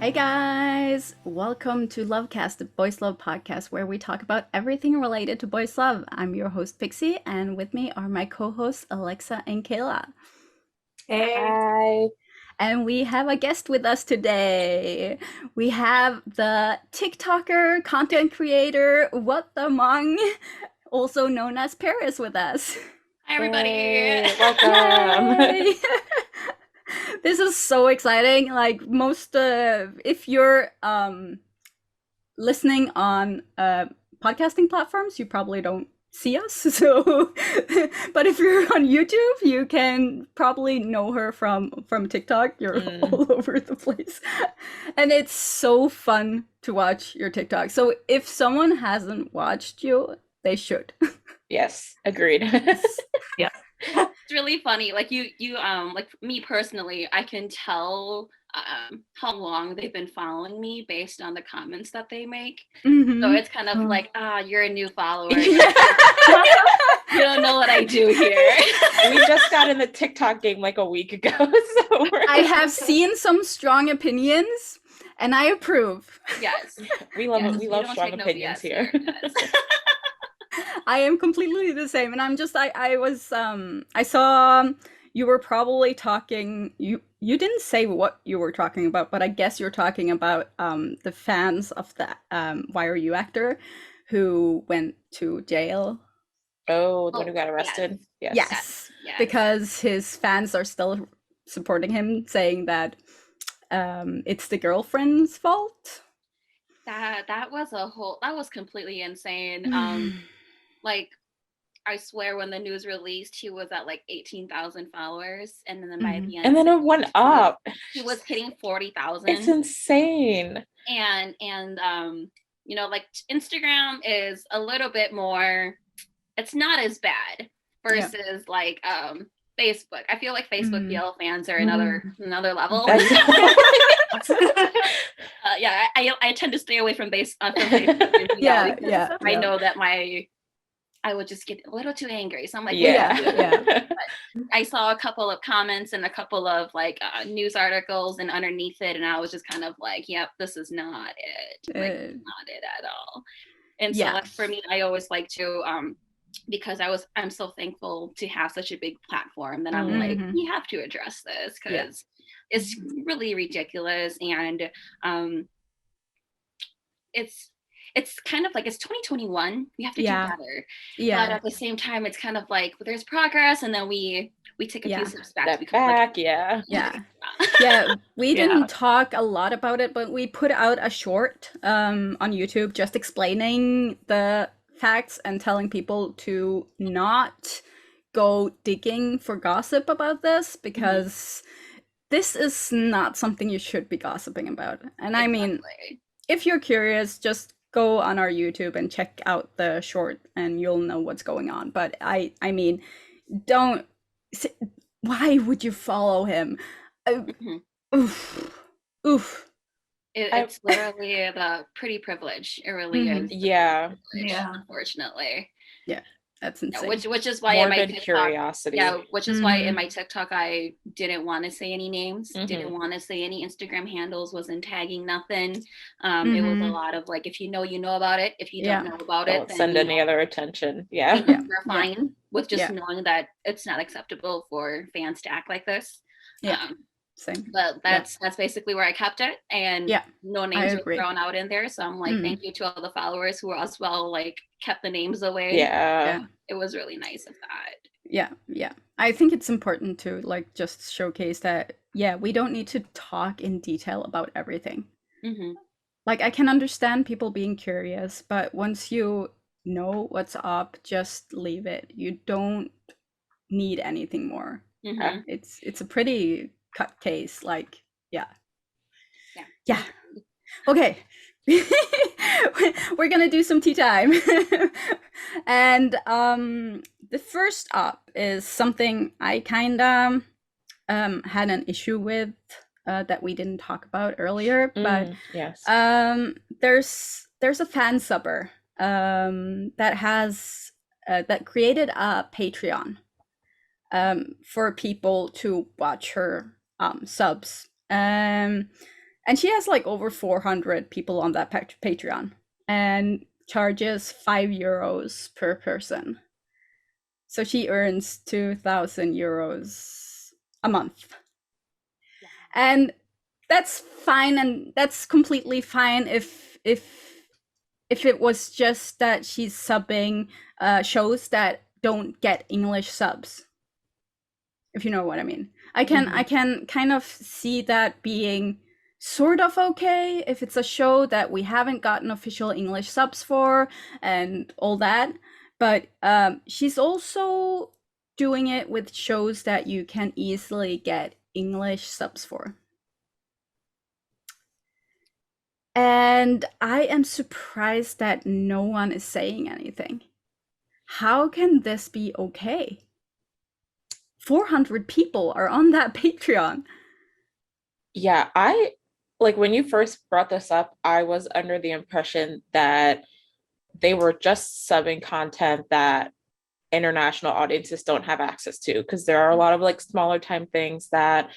Hey guys, welcome to LoveCast, the boys love podcast where we talk about everything related to boys love. I'm your host Pixie, and with me are my co-hosts Alexa and Kayla. Hey. Hi. And we have a guest with us today. We have the TikToker, content creator, wthmong, also known as Paris, with us. Hi, everybody. Hey, welcome. Yay! This is so exciting. Like if you're listening on podcasting platforms, you probably don't see us. So, but if you're on YouTube, you can probably know her from TikTok. You're all over the place, and it's so fun to watch your TikTok. So if someone hasn't watched you, they should. Yes, agreed. Yeah. It's really funny. Like you like me personally, I can tell how long they've been following me based on the comments that they make. Mhm. So it's kind of like, you're a new follower. Yeah. You don't know what I do here. We just got in the TikTok game like a week ago. So I have seen some strong opinions, and I approve. Yes. we love Yes, we we love don't strong take no opinions BS here. Yes. I am completely the same, and I'm just I saw you were probably talking. You didn't say what you were talking about, but I guess you're talking about the fans of the YRU actor who went to jail. Oh, the one who got arrested? Yes. Yes. Because his fans are still supporting him, saying that it's the girlfriend's fault. That was completely insane. Like I swear when the news released, he was at like 18,000 followers, and then by the end, And then it went up. He was hitting 40,000. It's insane. And you know, like Instagram is a little bit more. It's not as bad versus like Facebook. I feel like Facebook BL fans are another level. Yeah, I tend to stay away from Facebook. Yeah. I know that I would just get a little too angry. So I'm like, yeah. I saw a couple of comments and a couple of like news articles and underneath it, and I was just kind of like, yep, this is not it. Like, not it at all. And so like, for me, I always like to because I'm so thankful to have such a big platform that I'm like, we have to address this because it's really ridiculous, and it's kind of like it's 2021. We have to do better. Yeah. But at the same time, it's kind of like there's progress, and then we take a few steps back. We didn't talk a lot about it, but we put out a short on YouTube just explaining the facts and telling people to not go digging for gossip about this, because this is not something you should be gossiping about. And I mean, if you're curious, just go on our YouTube and check out the short and you'll know what's going on. But I mean, why would you follow him? Oof. It's literally the pretty privilege. It really is. Yeah. Unfortunately. Yeah. That's insane. Which is why morbid in my TikTok, curiosity. Yeah, which is why in my TikTok I didn't want to say any names, didn't want to say any Instagram handles, wasn't tagging nothing. It was a lot of like, if you know, you know about it. If you don't know about it, then send any other attention. Yeah. We're fine with just knowing that it's not acceptable for fans to act like this. Same. But that's basically where I kept it, and no names were thrown out in there. So I'm like, thank you to all the followers who as well like kept the names away. It was really nice of that. Yeah. I think it's important to like just showcase that we don't need to talk in detail about everything. Like, I can understand people being curious, but once you know what's up, just leave it. You don't need anything more. It's a pretty cut case, like yeah. Okay. We're gonna do some tea time. And the first up is something I kind of had an issue with that we didn't talk about earlier, but there's a fan subber that has that created a Patreon for people to watch her subs. And she has like over 400 people on that Patreon and charges €5 per person. So she earns €2,000 a month. And that's fine, and that's completely fine if it was just that she's subbing shows that don't get English subs. If you know what I mean. I can kind of see that being sort of okay if it's a show that we haven't gotten official English subs for and all that. But she's also doing it with shows that you can easily get English subs for. And I am surprised that no one is saying anything. How can this be okay? 400 people are on that Patreon. Yeah, I like when you first brought this up, I was under the impression that they were just subbing content that international audiences don't have access to, because there are a lot of like smaller time things that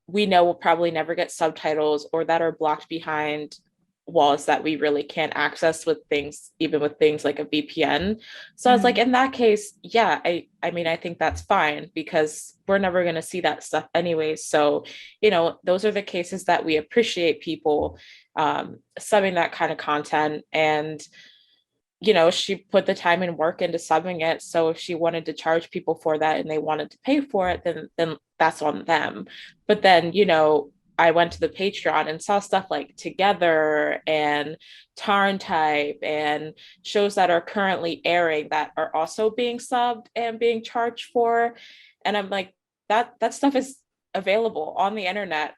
we know will probably never get subtitles or that are blocked behind walls that we really can't access with things, even with things like a VPN. So I was like, in that case, yeah, I mean, I think that's fine because we're never going to see that stuff anyway. So, you know, those are the cases that we appreciate people subbing that kind of content. And you know, she put the time and work into subbing it. So if she wanted to charge people for that and they wanted to pay for it, then that's on them. But then, you know, I went to the Patreon and saw stuff like Together and Tarn Type and shows that are currently airing that are also being subbed and being charged for. And I'm like, that stuff is available on the internet,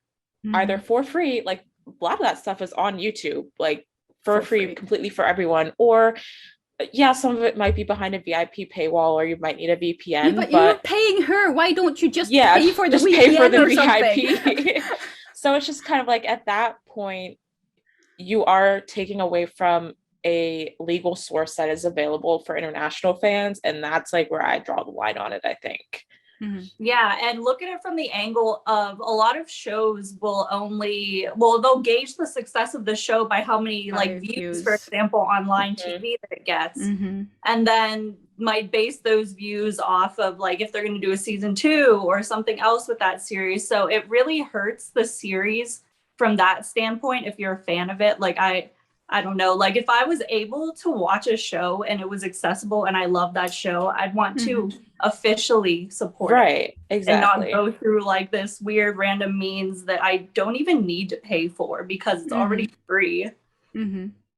either for free, like a lot of that stuff is on YouTube, like for free completely for everyone, or yeah, some of it might be behind a VIP paywall or you might need a VPN. Yeah, but you're paying her. Why don't you just pay for the just VPN pay for the or VIP? something? So it's just kind of like at that point, you are taking away from a legal source that is available for international fans. And that's like where I draw the line on it, I think. Yeah, and look at it from the angle of a lot of shows will they'll gauge the success of the show by how many like views, for example, on line TV that it gets, and then might base those views off of like if they're going to do a season 2 or something else with that series. So it really hurts the series from that standpoint if you're a fan of it. Like I don't know, like if I was able to watch a show and it was accessible and I love that show, I'd want to officially support it. Exactly. And not go through like this weird random means that I don't even need to pay for because it's already free.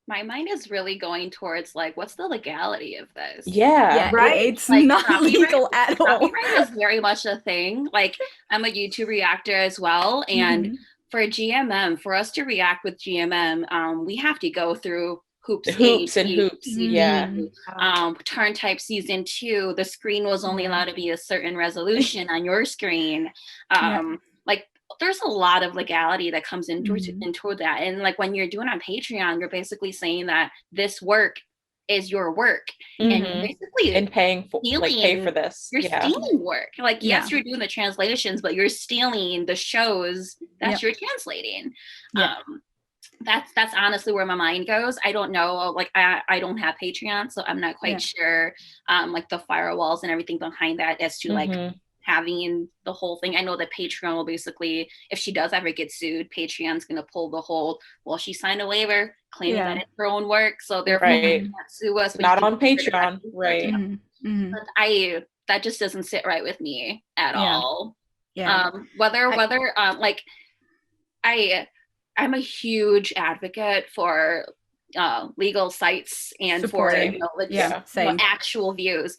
My mind is really going towards like, what's the legality of this? Yeah, right? It's like, not legal at all. Copyright is very much a thing. Like I'm a YouTube reactor as well. And for GMM, for us to react with GMM, we have to go through hoops and hoops. Turn Type season 2, the screen was only allowed to be a certain resolution on your screen. Like there's a lot of legality that comes into that. And like when you're doing on Patreon, you're basically saying that this work is your work and basically and paying for like pay for this. You're stealing work. Like yes, you're doing the translations, but you're stealing the shows that you're translating. That's honestly where my mind goes. I don't know. Like I don't have Patreon, so I'm not quite sure like the firewalls and everything behind that as to like having the whole thing. I know that Patreon will basically, if she does ever get sued, Patreon's going to pull the whole, well, she signed a waiver claiming that it's her own work, so therefore you can't sue us. Not on Patreon, right? But that just doesn't sit right with me at all. Whether like I'm a huge advocate for legal sites and supporting. For actual views.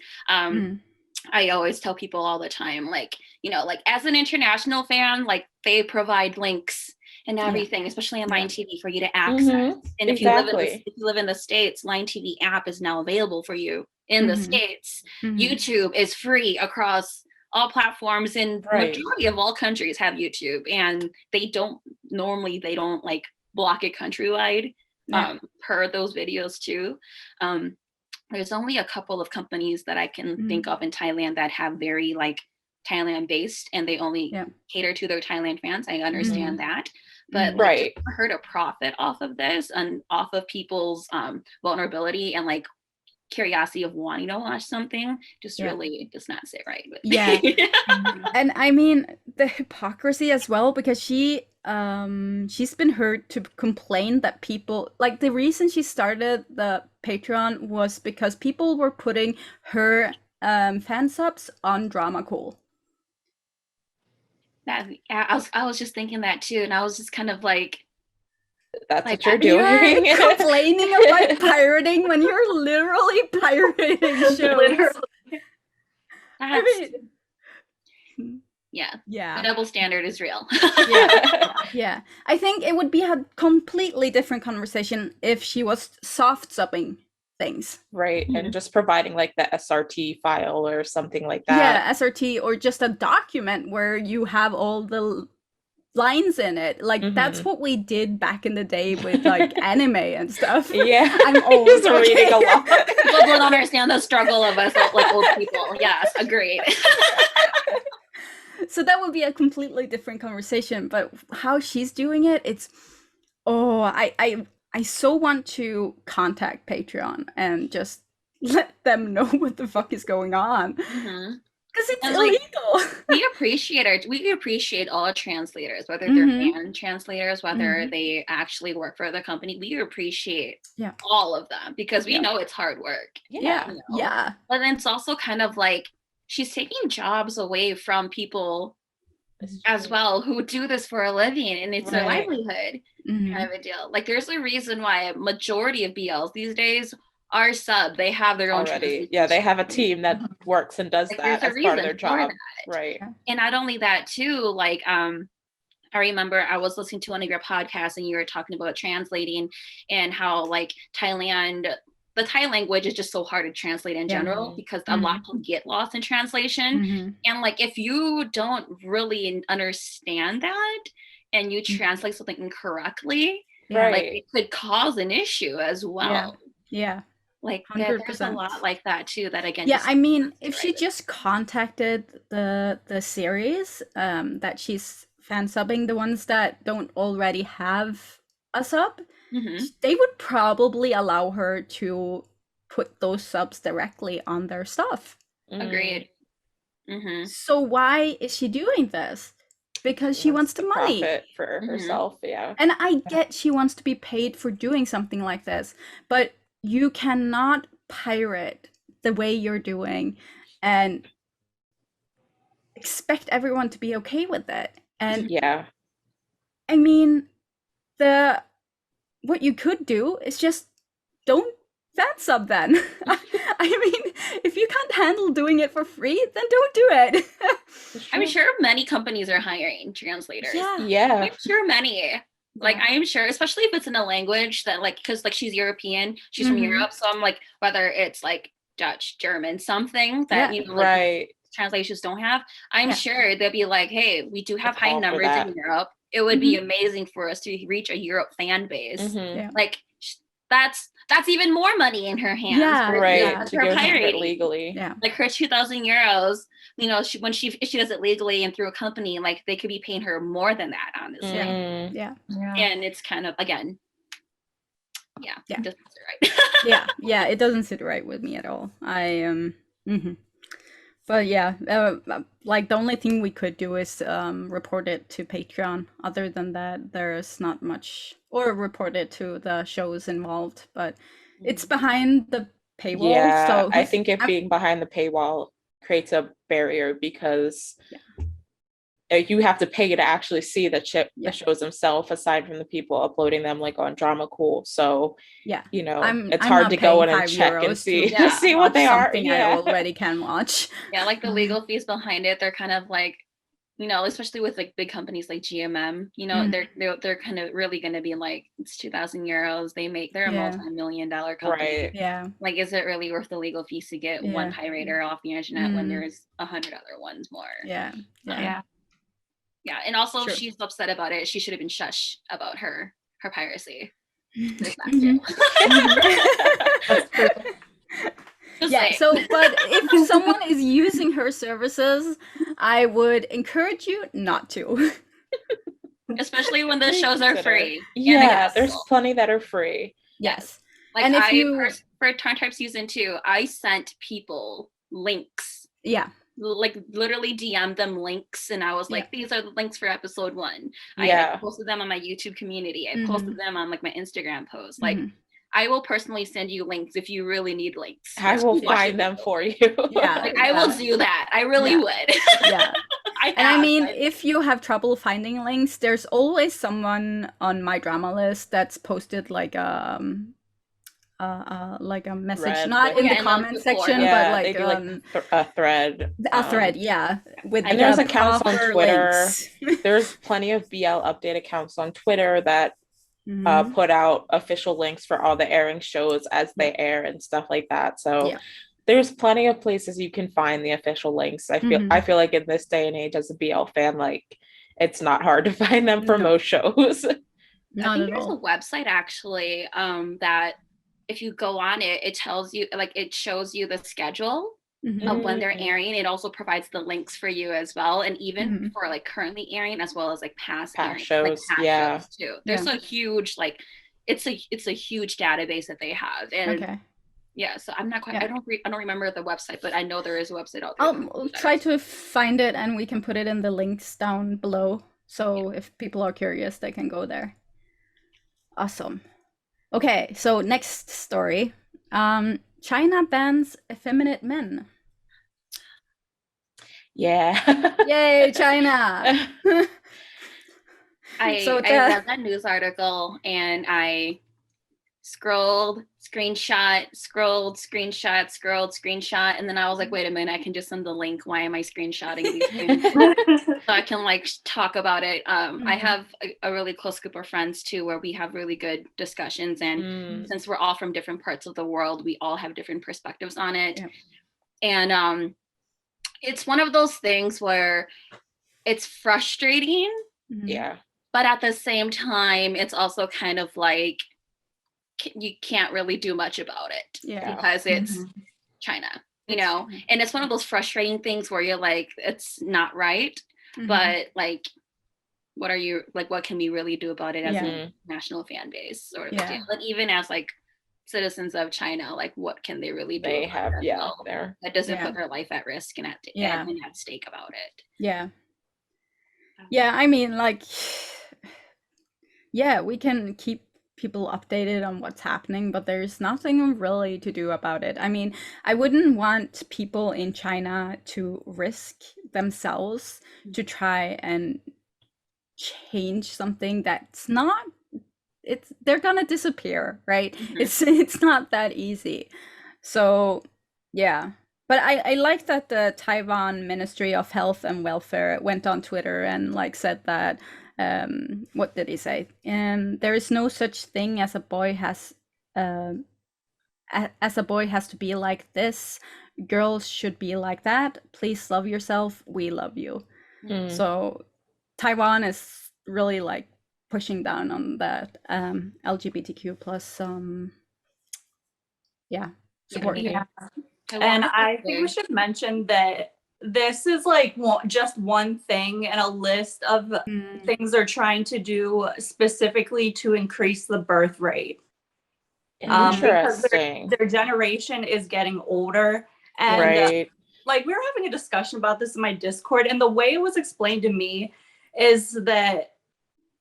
I always tell people all the time, like, you know, like as an international fan, like they provide links and everything, especially on Line TV for you to access. And if you live in the States, Line TV app is now available for you in the States. YouTube is free across all platforms, and majority of all countries have YouTube, and they don't like block it countrywide per those videos too. There's only a couple of companies that I can think of in Thailand that have very like Thailand based, and they only cater to their Thailand fans. I understand that. but right, for her to profit off of this and off of people's vulnerability and like curiosity of wanting to watch something just really does not sit right with me. And I mean the hypocrisy as well, because she's been heard to complain that people, like, the reason she started the Patreon was because people were putting her fan subs on Drama Cool. I was just thinking that too, and I was just kind of like, that's like, what you're doing. You're complaining about pirating when you're literally pirating shows. I mean, yeah. The double standard is real. Yeah. I think it would be a completely different conversation if she was soft subbing things. Right. And just providing like the SRT file or something like that. Yeah, SRT, or just a document where you have all the lines in it. Like that's what we did back in the day with like anime and stuff. Yeah. I'm old. Reading a lot. People don't understand the struggle of us like old people. Yes, agreed. So that would be a completely different conversation. But how she's doing it, it's I so want to contact Patreon and just let them know what the fuck is going on. Because it's illegal. We appreciate all translators, whether they're fan translators, whether they actually work for the company. We appreciate all of them because we know it's hard work. Yeah. But then it's also kind of like she's taking jobs away from people as well who do this for a living, and it's their livelihood kind of a deal. Like there's a reason why a majority of BLs these days are sub. They have their own already. Yeah, they have a team that works and does that as part of their job. Right. And not only that too, like I remember I was listening to one of your podcasts and you were talking about translating and how like the Thai language is just so hard to translate in general because a lot can get lost in translation. And like if you don't really understand that and you translate something incorrectly, like it could cause an issue as well. Yeah. Like there's a lot like that too that again I mean if she just contacted the series that she's fan subbing, the ones that don't already have a sub, they would probably allow her to put those subs directly on their stuff. Agreed. So why is she doing this? Because she wants the money for herself. And I get she wants to be paid for doing something like this, but you cannot pirate the way you're doing and expect everyone to be okay with it. And I mean, what you could do is just don't fan sub then. I mean, if you can't handle doing it for free, then don't do it. I'm sure many companies are hiring translators. Yeah. I'm sure many. Like I am sure, especially if it's in a language that like, because like she's European, she's from Europe, so I'm like, whether it's like Dutch, German, something that you know, like, translations don't have, I'm sure they'll be like, hey, we do have high numbers in Europe. It would be amazing for us to reach a Europe fan base. Like that's even more money in her hands. To go it legally. Like her 2,000 euros, you know, when she does it legally and through a company, like they could be paying her more than that, honestly. And it's kind of, again, it doesn't sit right. It doesn't sit right with me at all. But like the only thing we could do is report it to Patreon. Other than that, there's not much, or report it to the shows involved. But it's behind the paywall. Yeah, so I think being behind the paywall creates a barrier because you have to pay to actually see the shows themselves, aside from the people uploading them like on Drama Cool. So you know, it's hard to go in and check and see see what they are. I already can watch. Like the legal fees behind it, they're kind of like, you know, especially with like big companies like GMM, you know, they're kind of really going to be like, it's 2,000 euros. They're a multi-million-dollar company. Like, is it really worth the legal fees to get one pirater off the internet when there's 100 other ones more? And also she's upset about it. She should have been shush about her piracy. There's that too. So but if someone is using her services, I would encourage you not to. Especially when the shows are free. Yeah, there's plenty that are free. Yes. Like, and for Turn Type season 2, I sent people links. Yeah. Like literally DM them links, and I was like, these are the links for episode 1. Yeah. I posted them on my YouTube community. I posted them on like my Instagram post. Like, I will personally send you links if you really need links. I will find them for you. Yeah. Like, I will do that. I really would. Yeah. I mean, if you have trouble finding links, there's always someone on my drama list that's posted like a message, thread not in the comment section, but like, a thread. A thread, yeah. And there's accounts on Twitter. There's plenty of BL update accounts on Twitter that put out official links for all the airing shows as they air and stuff like that. So there's plenty of places you can find the official links. I feel like in this day and age, as a BL fan, like, it's not hard to find them for most shows. I think there's a website actually that if you go on it, it tells you, like, it shows you the schedule of when they're airing. It also provides the links for you as well, and even for like currently airing as well as like past shows, like shows too. There's a huge, like, it's a huge database that they have, and so I'm not quite. I don't remember the website, but I know there is a website out there. I'll try to find it, and we can put it in the links down below. So if people are curious, they can go there. Awesome. Okay, so next story. China bans effeminate men. Yeah. Yay, China. I read that news article and I scrolled, screenshot, and then I was like, wait a minute, I can just send the link. Why am I screenshotting these things? So I can like talk about it. I have a really close group of friends too, where we have really good discussions, and since we're all from different parts of the world, we all have different perspectives on it. And it's one of those things where it's frustrating, but at the same time, it's also kind of like, you can't really do much about it because it's China, you know. And it's one of those frustrating things where you're like, it's not right, but like, what can we really do about it as a national fan base sort of deal? And even as like citizens of China, like, what can they really do? That doesn't put their life at risk and at stake about it. I mean, like, we can keep people updated on what's happening, but there's nothing really to do about it. I mean, I wouldn't want people in China to risk themselves to try and change something that's not, they're gonna disappear, right? It's not that easy. So but I like that the Taiwan Ministry of Health and Welfare went on Twitter and like said that what did he say? There is no such thing as a boy has to be like this. Girls should be like that. Please love yourself. We love you. So Taiwan is really like pushing down on that LGBTQ plus support. And I think we should mention that this is like just one thing in a list of things they're trying to do specifically to increase the birth rate. Because their generation is getting older, and like, we were having a discussion about this in my Discord, and the way it was explained to me is that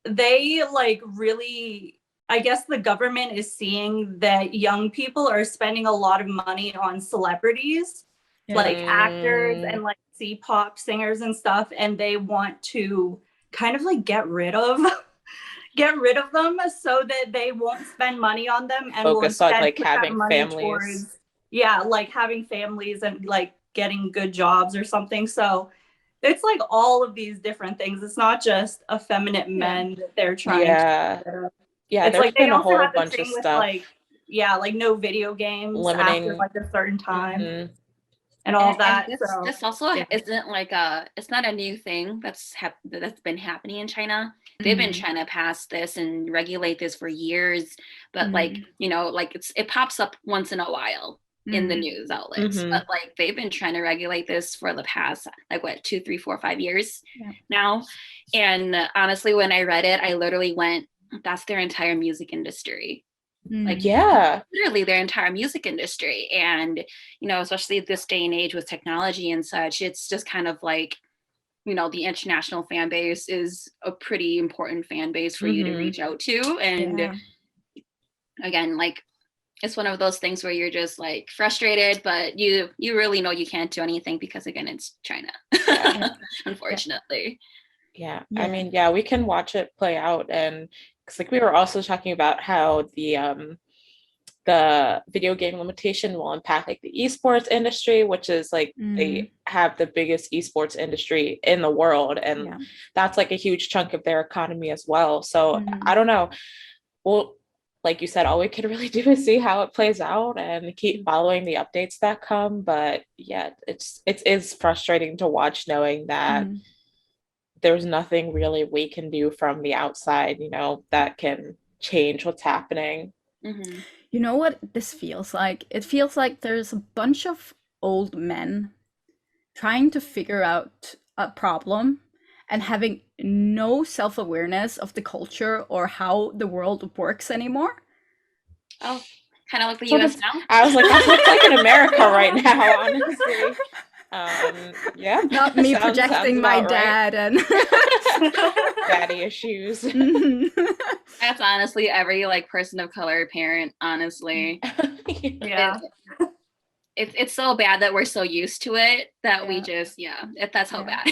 they like really, I guess the government is seeing that young people are spending a lot of money on celebrities, like actors and like C-pop singers and stuff, and they want to kind of like get rid of them so that they won't spend money on them and focus on like having families towards, like having families and like getting good jobs or something. So it's like all of these different things. It's not just effeminate men that they're trying to it's like they also have bunch of stuff with like no video games after like a certain time. And all that. This also isn't like it's not a new thing that's been happening in China. They've been trying to pass this and regulate this for years, but like, you know, like it pops up once in a while. in the news outlets. But like they've been trying to regulate this for the past like what 2, 3, 4, 5 years now. And honestly, when I read it, I literally went, that's their entire music industry. Like literally their entire music industry. And you know, especially this day and age with technology and such, it's just kind of like, you know, the international fan base is a pretty important fan base for you to reach out to. And again, like it's one of those things where you're just like frustrated, but you really know you can't do anything because again, it's China, unfortunately. Yeah. I mean, yeah, we can watch it play out. And because like we were also talking about how the video game limitation will impact like the esports industry, which is like they have the biggest esports industry in the world, and that's like a huge chunk of their economy as well. So I don't know. Well, like you said, all we can really do is see how it plays out and keep following the updates that come. But yeah, it is frustrating to watch knowing that there's nothing really we can do from the outside, you know, that can change what's happening. You know what this feels like? It feels like there's a bunch of old men trying to figure out a problem and having no self-awareness of the culture or how the world works anymore. Oh, kind of like the US now. I was like, that looks like in America right now, honestly. Yeah. Not me projecting my dad and daddy issues. That's honestly every like person of color parent, honestly. It's so bad that we're so used to it that we just that's how bad.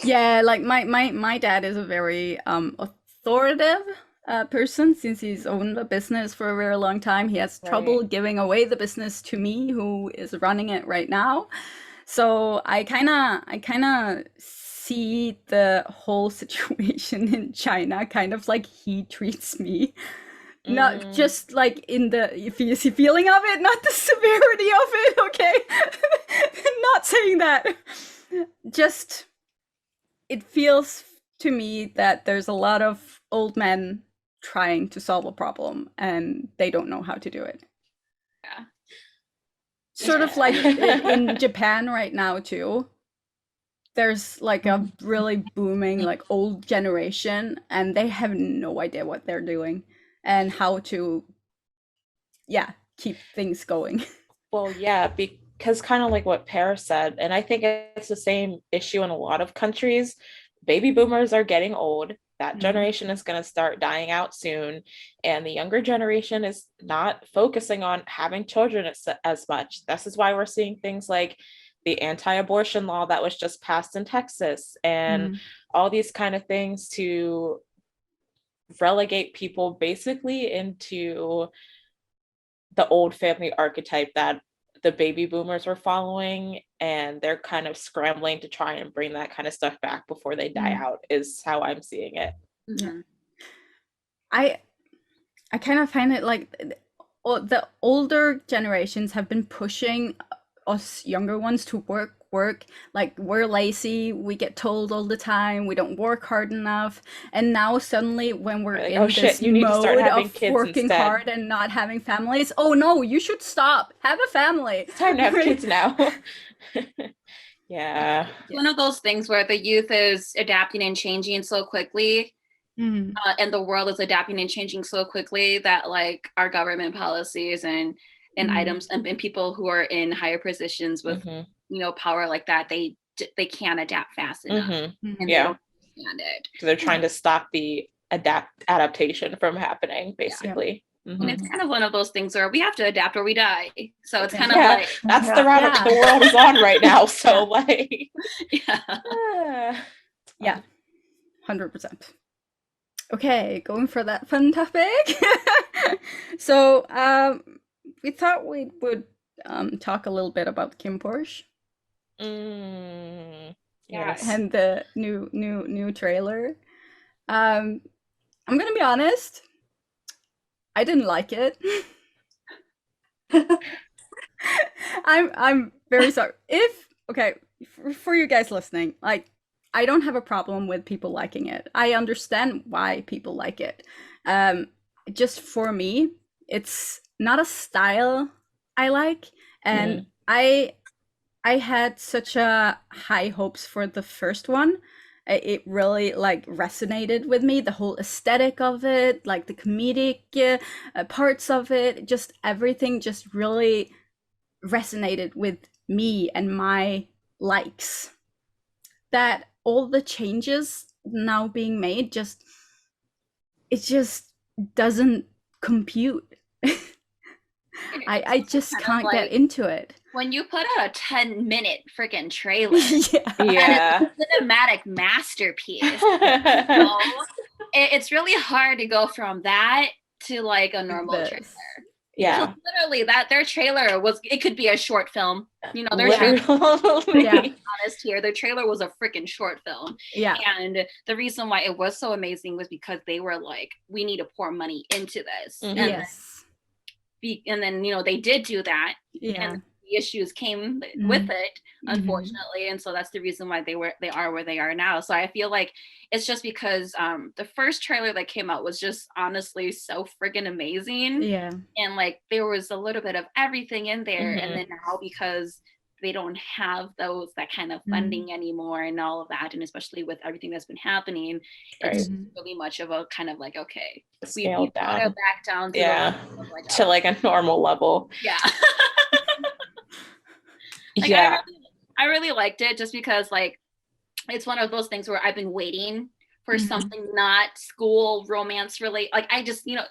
Yeah, like my dad is a very authoritative person since he's owned a business for a very long time. He has trouble giving away the business to me, who is running it right now. So I kind of see the whole situation in China kind of like he treats me. Not just like in the easy feeling of it, not the severity of it, okay? Not saying that. Just, it feels to me that there's a lot of old men trying to solve a problem and they don't know how to do it. Yeah. Sort of like in Japan right now too. There's like a really booming like old generation and they have no idea what they're doing and how to keep things going. Well, yeah, because kind of like what Paris said, and I think it's the same issue in a lot of countries. Baby boomers are getting old. That generation is going to start dying out soon, and the younger generation is not focusing on having children as much. This is why we're seeing things like the anti-abortion law that was just passed in Texas and all these kind of things to relegate people basically into the old family archetype that the baby boomers were following, and they're kind of scrambling to try and bring that kind of stuff back before they die out, is how I'm seeing it. I kind of find it like the older generations have been pushing us younger ones to work. Like, we're lazy, we get told all the time we don't work hard enough, and now suddenly when we're like, in this mode of working instead. Hard and not having families, oh no, you should stop, have a family, it's time to have kids now. Yeah, one of those things where the youth is adapting and changing so quickly, and the world is adapting and changing so quickly that like our government policies and items and people who are in higher positions with you know, power like that, they can't adapt fast enough, and they don't understand it. So they're trying to stop the adaptation from happening, basically. And it's kind of one of those things where we have to adapt or we die. So it's kind of like that's the route the world is on right now. So like, 100%. Okay, going for that fun topic. So we thought we would talk a little bit about Kim Porsche. Yes. And the new trailer. I'm gonna be honest, I didn't like it. I'm very sorry. For you guys listening, like, I don't have a problem with people liking it. I understand why people like it. Just for me, it's not a style I like, and I had such a high hopes for the first one. It really like resonated with me, the whole aesthetic of it, like the comedic parts of it, just everything just really resonated with me and my likes. That all the changes now being made it just doesn't compute. I just can't get into it. When you put out a 10-minute freaking trailer, yeah, and it's a cinematic masterpiece, it's really hard to go from that to like a normal trailer. Yeah, literally their trailer it could be a short film. You know, their trailer, honest here, their trailer was a freaking short film. Yeah. And the reason why it was so amazing was because they were like, we need to pour money into this. And then, you know, they did do that. And the issues came with it, unfortunately. And so that's the reason why they are where they are now. So I feel like it's just because the first trailer that came out was just honestly so friggin' amazing. Yeah. And like there was a little bit of everything in there. And then now, because they don't have that kind of funding anymore and all of that, and especially with everything that's been happening, it's really much of a kind of like, okay, we brought it back down to like a normal level. I really liked it, just because like it's one of those things where I've been waiting for something not school romance related. Like I just, needed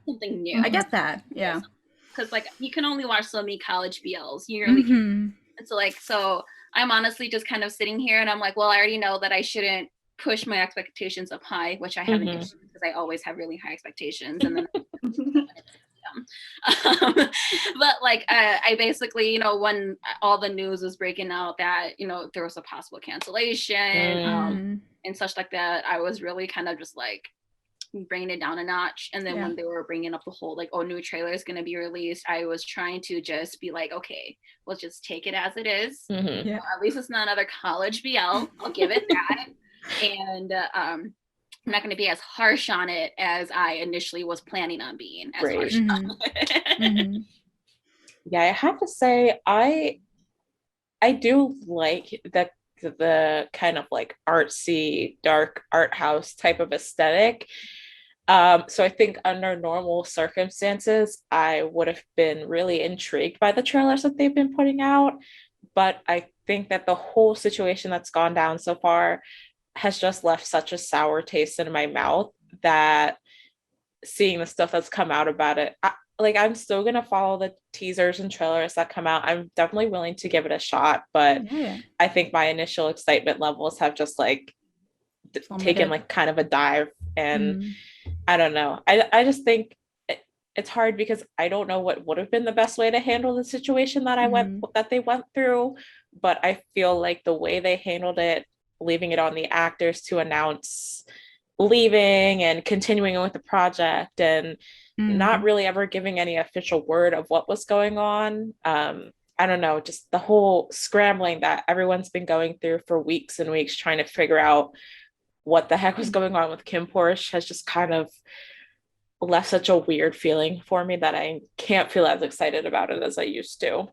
something new. I get that. Yeah. Because like you can only watch so many college BLs. You really can. And so I'm honestly just kind of sitting here and I'm like, well, I already know that I shouldn't push my expectations up high, which I haven't used, because I always have really high expectations. And then but like I basically, when all the news was breaking out that there was a possible cancellation and such like that, I was really kind of just like bringing it down a notch. And then when they were bringing up the whole like, new trailer is going to be released, I was trying to just be like, okay, we'll just take it as it is. At least it's not another college BL, I'll give it that. And I'm not going to be as harsh on it as I initially was planning on being harsh on it. Yeah, I have to say, I do like the kind of like artsy, dark art house type of aesthetic. So I think under normal circumstances, I would have been really intrigued by the trailers that they've been putting out. But I think that the whole situation that's gone down so far has just left such a sour taste in my mouth that seeing the stuff that's come out about it, I'm still going to follow the teasers and trailers that come out. I'm definitely willing to give it a shot, but I think my initial excitement levels have just taken like kind of a dive. And I don't know. I just think it's hard because I don't know what would have been the best way to handle the situation that they went through. But I feel like the way they handled it, leaving it on the actors to announce leaving and continuing with the project and not really ever giving any official word of what was going on. I don't know, just the whole scrambling that everyone's been going through for weeks and weeks trying to figure out what the heck was going on with Kim Porsche has just kind of left such a weird feeling for me that I can't feel as excited about it as I used to.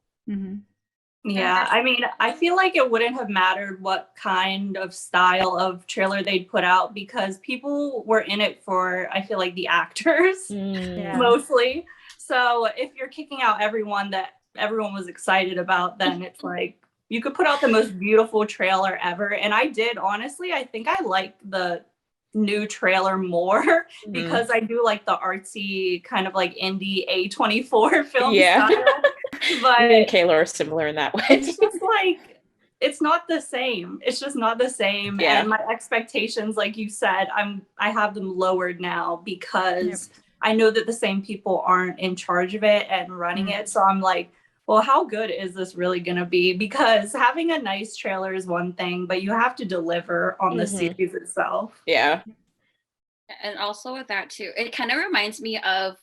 Yeah, I mean, I feel like it wouldn't have mattered what kind of style of trailer they'd put out, because people were in it for, I feel like, the actors mostly. So if you're kicking out everyone that everyone was excited about, then it's like you could put out the most beautiful trailer ever. And I did, honestly, I think I like the new trailer more because I do like the artsy kind of like indie A24 film style. But me and Kayla are similar in that way. It's just like, it's not the same. It's just not the same. And my expectations, like you said, I have them lowered now because I know that the same people aren't in charge of it and running it. So I'm like, well, how good is this really going to be? Because having a nice trailer is one thing, but you have to deliver on the series itself. Yeah. And also with that too, it kind of reminds me of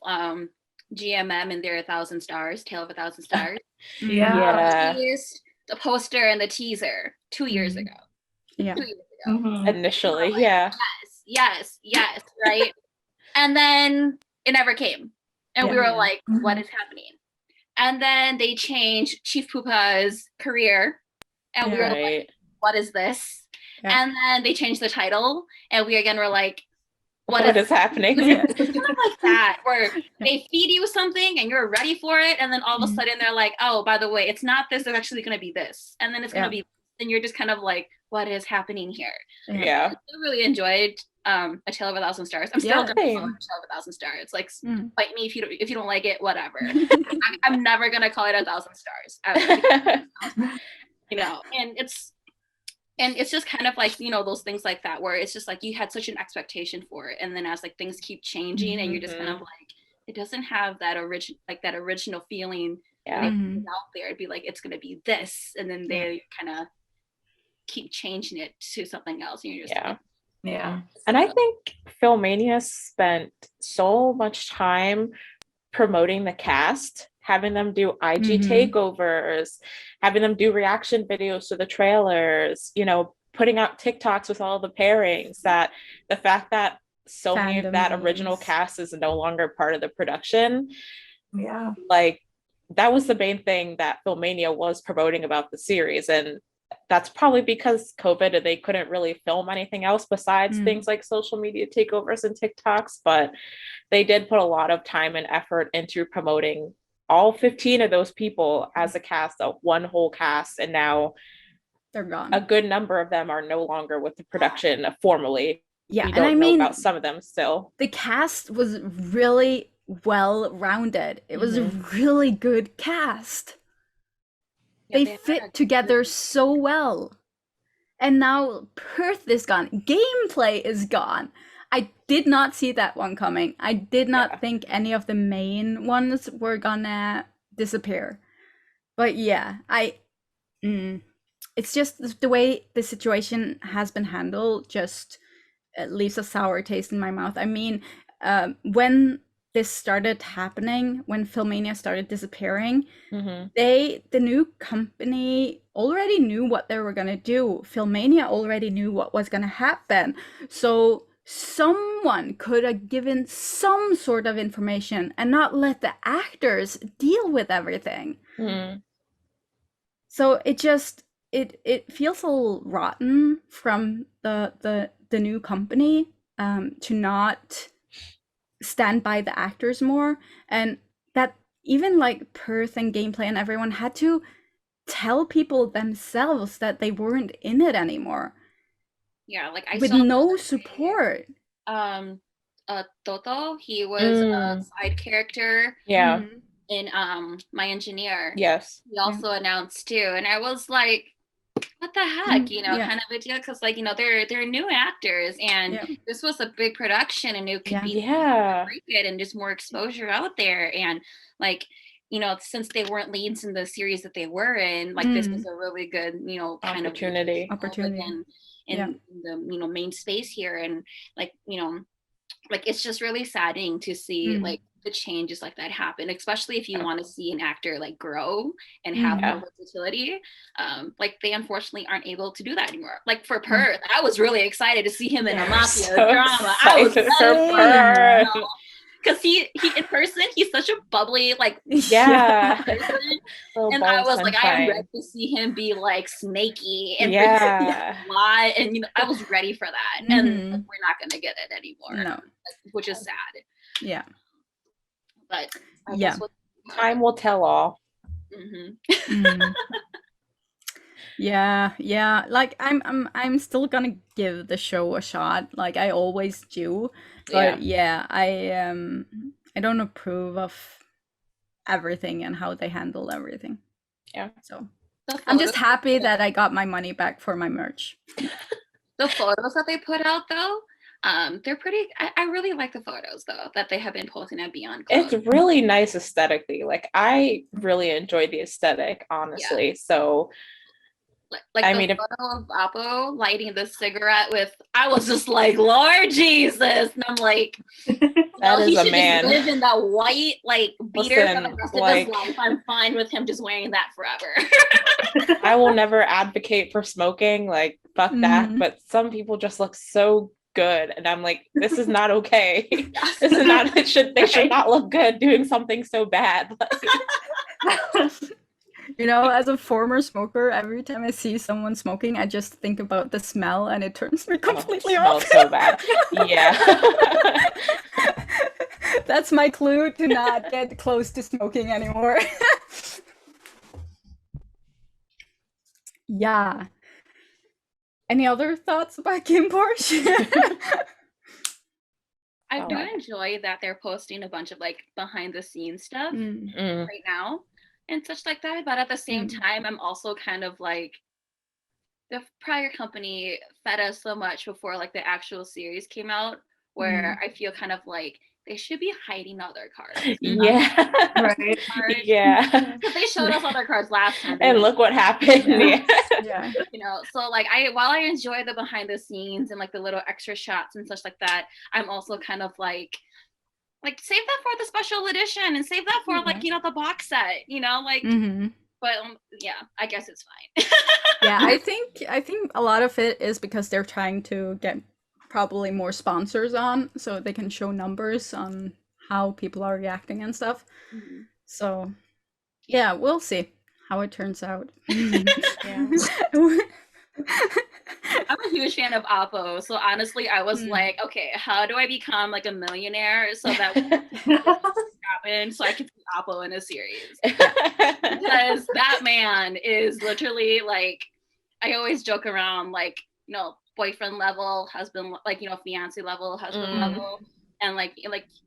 GMM and their 1,000 Stars, Tale of 1,000 Stars. The poster and the teaser 2 years ago. 2 years ago. Initially, yes, right? And then it never came. And we were like, what is happening? And then they changed Chief Pupa's career. And we were like, what is this? Yeah. And then they changed the title. And we again were like, what is happening? It's kind of like that, where they feed you something and you're ready for it. And then all of a sudden they're like, oh, by the way, it's not this, it's actually going to be this. And then it's going to be, and you're just kind of like, what is happening here? Yeah. I really enjoyed A Tale of a Thousand Stars. I'm still going to call it A Tale of a Thousand Stars. Like, fight me if you don't like it, whatever. I'm never going to call it A Thousand Stars. You know, and it's just kind of like, you know, those things like that, where it's just like you had such an expectation for it. And then as like things keep changing and you're just kind of like, it doesn't have that original feeling out there. It'd be like, it's going to be this. And then they kind of keep changing it to something else. And you're just like, And I think Filmania spent so much time promoting the cast, having them do IG takeovers, having them do reaction videos to the trailers, you know, putting out TikToks with all the pairings, that the fact that so many of that original cast is no longer part of the production. Yeah. Like, that was the main thing that Filmania was promoting about the series. And that's probably because COVID and they couldn't really film anything else besides things like social media takeovers and TikToks. But they did put a lot of time and effort into promoting all 15 of those people as a cast of one whole cast. And now they're gone. A good number of them are no longer with the production formally. Yeah, we don't know about some of them still. The cast was really well-rounded. It was a really good cast. They fit together so well. And now Perth is gone. Gameplay is gone. I did not see that one coming. I did not think any of the main ones were gonna disappear. But yeah, it's just the way the situation has been handled just leaves a sour taste in my mouth. I mean, when this started happening, when Filmania started disappearing, the new company already knew what they were gonna do. Filmania already knew what was gonna happen. So someone could have given some sort of information and not let the actors deal with everything. So it just it feels a little rotten from the new company to not stand by the actors more, and that even like Perth and Gameplay and everyone had to tell people themselves that they weren't in it anymore. Yeah, like I with saw no support. Toto, he was a side character. Yeah. In My Engineer. Yes. He also announced too, and I was like, what the heck, you know, kind of a deal, because like, you know, they're new actors, and this was a big production, and it could be and just more exposure out there, and like, you know, since they weren't leads in the series that they were in, like this is a really good, you know, kind of opportunity in the, you know, main space here. And like, you know, like it's just really saddening to see like the changes like that happen, especially if you want to see an actor like grow and have more versatility. Like they unfortunately aren't able to do that anymore. Like for Perth, I was really excited to see him in a mafia drama. I was so because he in person, he's such a bubbly, like person. And I was like, I am ready to see him be like snaky and lie, and you know, I was ready for that. And like, we're not gonna get it anymore, which is sad. Yeah, but time will tell all. Yeah, like I'm still gonna give the show a shot, like I always do, but I don't approve of everything and how they handle everything. So I'm just happy that I got my money back for my merch. The photos that they put out though, they're pretty. I really like the photos though that they have been posting at Beyond Clothes. It's really nice aesthetically. Like I really enjoy the aesthetic, honestly. So like I mean, photo of Oppo lighting the cigarette with, I was just like, Lord Jesus, and I'm like, that is a man. Just live in that white like beater for the rest of his life. I'm fine with him just wearing that forever. I will never advocate for smoking. Like fuck that. But some people just look so good, and I'm like, this is not okay. This is not. They should not look good doing something so bad. You know, as a former smoker, every time I see someone smoking, I just think about the smell, and it turns me completely off. Smells so bad. Yeah. That's my clue to not get close to smoking anymore. Yeah. Any other thoughts about Kim Porsche? I do enjoy that they're posting a bunch of like behind the scenes stuff right now and such like that. But at the same time, I'm also kind of like, the prior company fed us so much before like the actual series came out, where I feel kind of like they should be hiding all their cards. Yeah. Right. Yeah. Because they showed us all their cards last time. And look what happened. Yeah. You know, so like while I enjoy the behind the scenes and like the little extra shots and such like that, I'm also kind of like save that for the special edition and save that for like, you know, the box set, you know, like but yeah, I guess it's fine. Yeah, I think a lot of it is because they're trying to get probably more sponsors on, so they can show numbers on how people are reacting and stuff. So yeah, we'll see how it turns out. I'm a huge fan of Oppo, so honestly, I was like, okay, how do I become like a millionaire so that happen so I can see Oppo in a series? Because that man is literally like, I always joke around like, you know, boyfriend level, husband, like, you know, fiance level, husband level, and like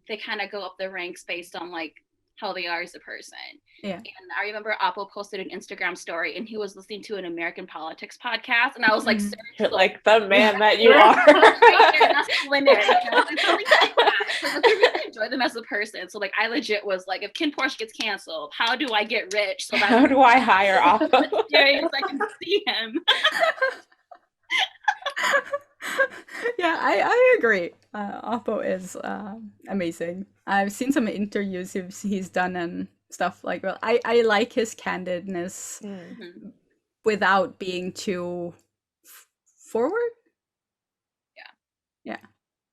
they kind of go up the ranks based on like how they are as a person. Yeah. And I remember Oppo posted an Instagram story and he was listening to an American politics podcast, and I was like, you're like the man that you are. That's Linda. You know? It's something like that. So I really enjoy them as a person. So like I legit was like, if Kim Porsche gets canceled, how do I get rich? So that how do I hire Oppo? I can see him. Yeah, I agree. Oppo is amazing. I've seen some interviews he's done and stuff like that. I like his candidness without being too forward. Yeah.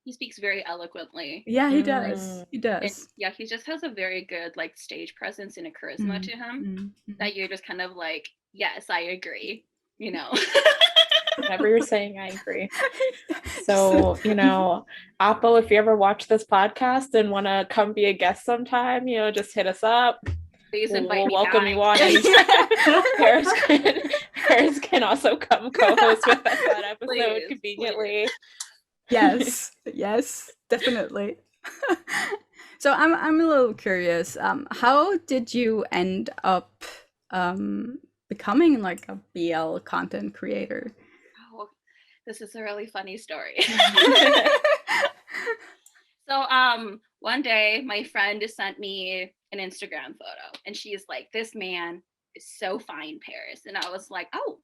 He speaks very eloquently. Yeah, he does. He does. And, yeah, he just has a very good like stage presence and a charisma to him that you're just kind of like, yes, I agree. You know. Whatever you're saying, I agree. So, you know, Oppo, if you ever watch this podcast and want to come be a guest sometime, you know, just hit us up. Please invite me. Welcome you on. Paris can also come co-host with us that episode conveniently. Yes, yes, definitely. So I'm a little curious. How did you end up becoming like a BL content creator? This is a really funny story. So one day my friend sent me an Instagram photo and she's like, this man is so fine, Paris. And I was like, oh,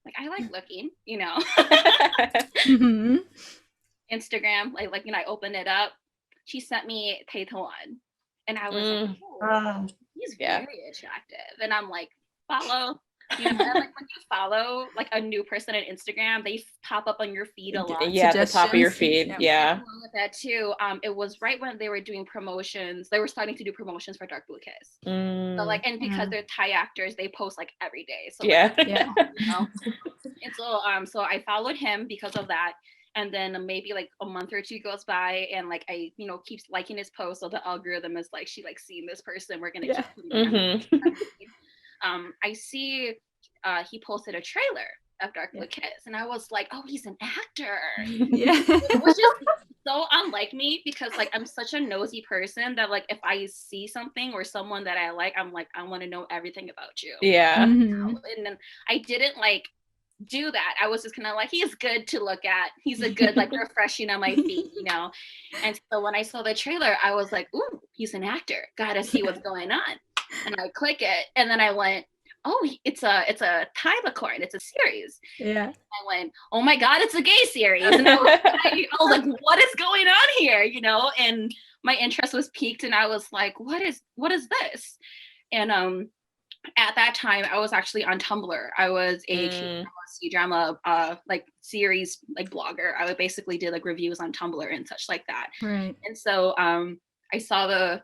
like I like looking, you know. Instagram, like you know, I opened it up. She sent me Taiwan. And I was like, oh, he's very attractive. And I'm like, follow. You know, and like when you follow like a new person on Instagram, they pop up on your feed a lot. Yeah, the top of your feed. Yeah. Along with that too, it was right when they were doing promotions. They were starting to do promotions for Dark Blue Kiss. So like, and because they're Thai actors, they post like every day. So like, you know? And so I followed him because of that. And then maybe like a month or two goes by and like I, you know, keeps liking his post. So the algorithm is like, she like seeing this person. We're going to keep I see he posted a trailer of Dark Blue Kiss and I was like, oh, he's an actor. It was just so unlike me because like I'm such a nosy person that like if I see something or someone that I like, I'm like, I want to know everything about you. And then I didn't like do that. I was just kind of like, he's good to look at. He's a good like refreshing on my feet, you know. And so when I saw the trailer, I was like, ooh, he's an actor. Gotta see what's going on. And I click it, and then I went, oh, it's a Thai Licorn. It's a series. Yeah. I went, oh my god, it's a gay series. And I was like, what is going on here? You know. And my interest was piqued, and I was like, what is this? And at that time, I was actually on Tumblr. I was a C-drama like series like blogger. I would basically do like reviews on Tumblr and such like that. Right. And so I saw the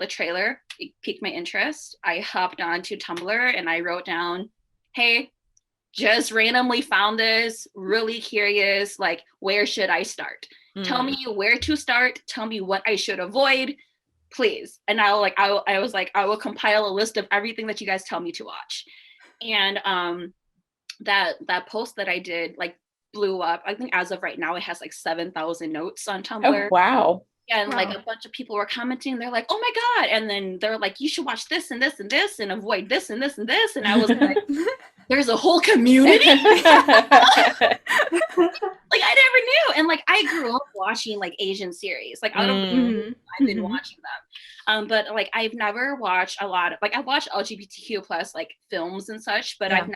trailer, it piqued my interest. I hopped onto Tumblr and I wrote down, hey, just randomly found this, really curious, like, where should I start? Tell me where to start, tell me what I should avoid, please. And I was like, I will compile a list of everything that you guys tell me to watch. And that post that I did like blew up. I think as of right now it has like 7,000 notes on Tumblr. Oh, wow. And like a bunch of people were commenting, they're like, oh my God. And then they're like, you should watch this and this and this and avoid this and this and this. And I was like, there's a whole community. Like I never knew. And like I grew up watching like Asian series. Like out of I've been watching them. But like I've never watched a lot of, like I watched LGBTQ plus like films and such, but I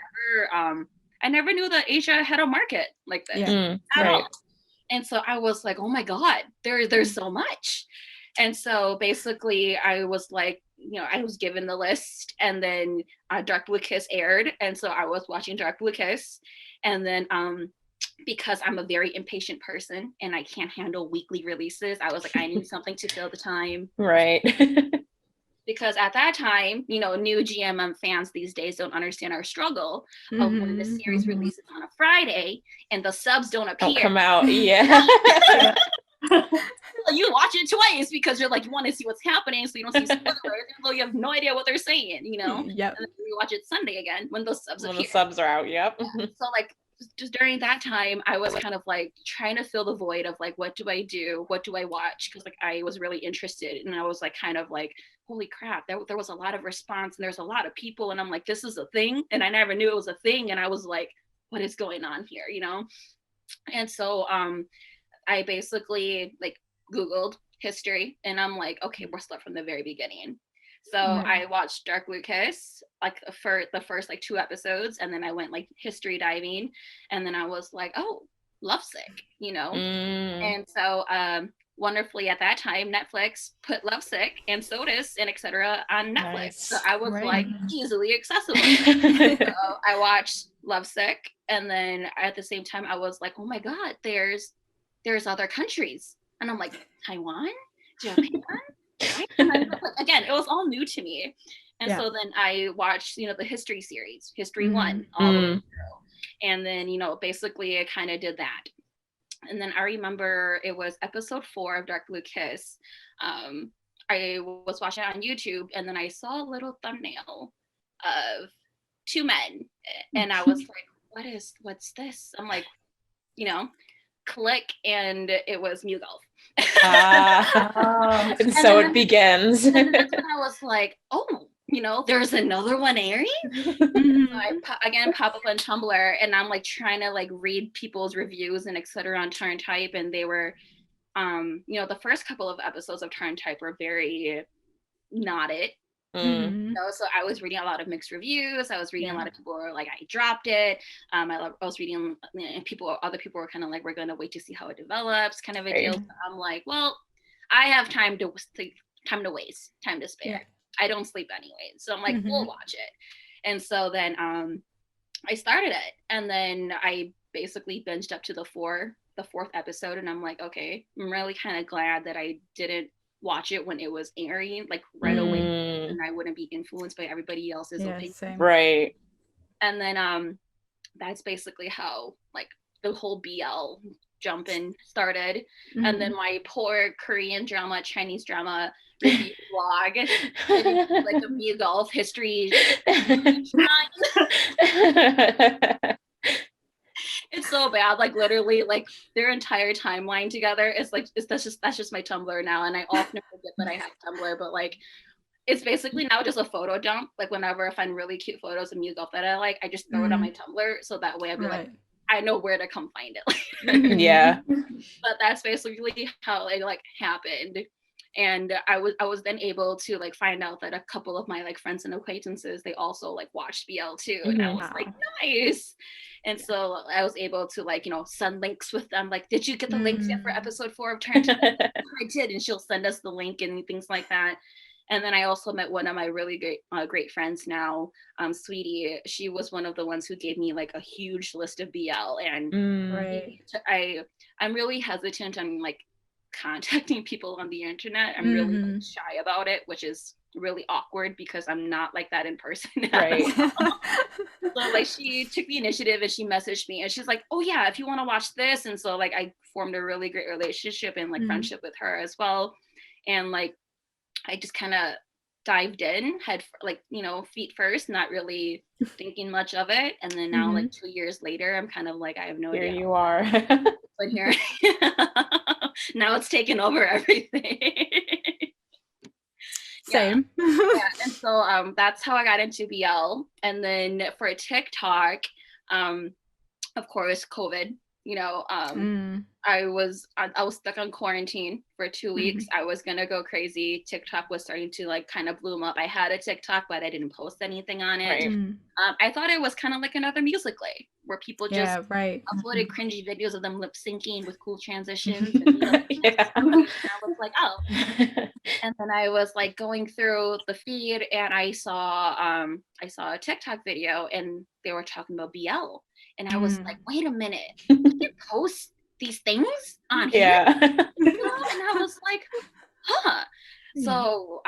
never knew that Asia had a market like this at all. And so I was like, oh my God, there's so much. And so basically I was like, you know, I was given the list, and then Dark Blue Kiss aired. And so I was watching Dark Blue Kiss. And then because I'm a very impatient person and I can't handle weekly releases, I was like, I need something to fill the time. Right. Because at that time, you know, new GMM fans these days don't understand our struggle of when the series releases on a Friday and the subs don't appear. Don't come out, yeah. You watch it twice because you're like, you want to see what's happening, so you don't see spoilers, even though you have no idea what they're saying, you know? Yep. And then you watch it Sunday again when those subs appear. When the subs are out, yep. So like, just during that time, I was kind of like trying to fill the void of like, what do I do? What do I watch? Because like I was really interested, and I was like kind of like, holy crap, there was a lot of response and there's a lot of people, and I'm like, this is a thing, and I never knew it was a thing, and I was like, what is going on here, you know? And so I basically like Googled history, and I'm like, okay, we'll start from the very beginning. So I watched Dark Blue Kiss, like for the first like 2 episodes, and then I went like history diving, and then I was like, oh, Lovesick, you know? And so wonderfully at that time, Netflix put Lovesick and SOTUS and etc. on Netflix. Nice. So I was like easily accessible. So I watched Lovesick, and then at the same time I was like, oh my God, there's other countries. And I'm like, Taiwan, Japan. Again, it was all new to me. And so then I watched, you know, the history series, History 1, all the way through. And then, you know, basically I kind of did that. And then I remember it was episode 4 of Dark Blue Kiss. I was watching it on YouTube, and then I saw a little thumbnail of 2 men. And I was like, what's this? I'm like, you know, click, and it was Mew Golf. And so it begins. And that's when I was like, oh, you know, there's another one airing. So I pop up on Tumblr, and I'm like trying to like read people's reviews and etc. on Turn Type, and they were you know, the first couple of episodes of Turn Type were very not it. You know, so I was reading a lot of mixed reviews. I was reading a lot of people were like, I dropped it. I was reading, and other people were kind of like, we're going to wait to see how it develops, kind of a deal. So I'm like, well, I have time to waste, time to spare. I don't sleep anyway. So I'm like, we'll watch it. And so then I started it, and then I basically binged up to the 4th episode, and I'm like, okay, I'm really kind of glad that I didn't watch it when it was airing like right away, and I wouldn't be influenced by everybody else's opinion. Same. Right. And then that's basically how like the whole BL jumping started. And then my poor Korean drama, Chinese drama review blog, like a Mew Golf history. It's so bad, like literally like their entire timeline together is like that's just my Tumblr now, and I often forget that I have Tumblr, but like it's basically now just a photo dump. Like whenever I find really cute photos of Mew Golf that I like, I just throw it on my Tumblr, so that way I'd be like, I know where to come find it. Yeah. But that's basically how it like happened. And I was then able to like find out that a couple of my like friends and acquaintances, they also like watched BL too, and I was like, nice. And so I was able to like, you know, send links with them. Like, did you get the links yet for episode 4 of Turn Type? I did, and she'll send us the link and things like that. And then I also met one of my really great friends now, Sweetie. She was one of the ones who gave me like a huge list of BL, and I'm really hesitant on like contacting people on the internet. I'm really like, shy about it, which is really awkward because I'm not like that in person. Right. So like she took the initiative and she messaged me and she's like, oh yeah, if you want to watch this. And so like I formed a really great relationship and like friendship with her as well. And like I just kind of dived in, feet first, not really thinking much of it. And then now like 2 years later, I'm kind of like, I have no idea. Here you are. But here now it's taken over everything. Same. Yeah. And so that's how I got into BL. And then for TikTok, of course, COVID, I was stuck on quarantine for 2 weeks. I was gonna go crazy. TikTok was starting to like kind of bloom up. I had a TikTok, but I didn't post anything on it. Right. I thought it was kind of like another Musical.ly where people just uploaded cringy videos of them lip syncing with cool transitions. And, I was like, oh. And then I was like going through the feed and I saw a TikTok video and they were talking about BL. And I was like, wait a minute, you can post these things on here? And I was like, huh. So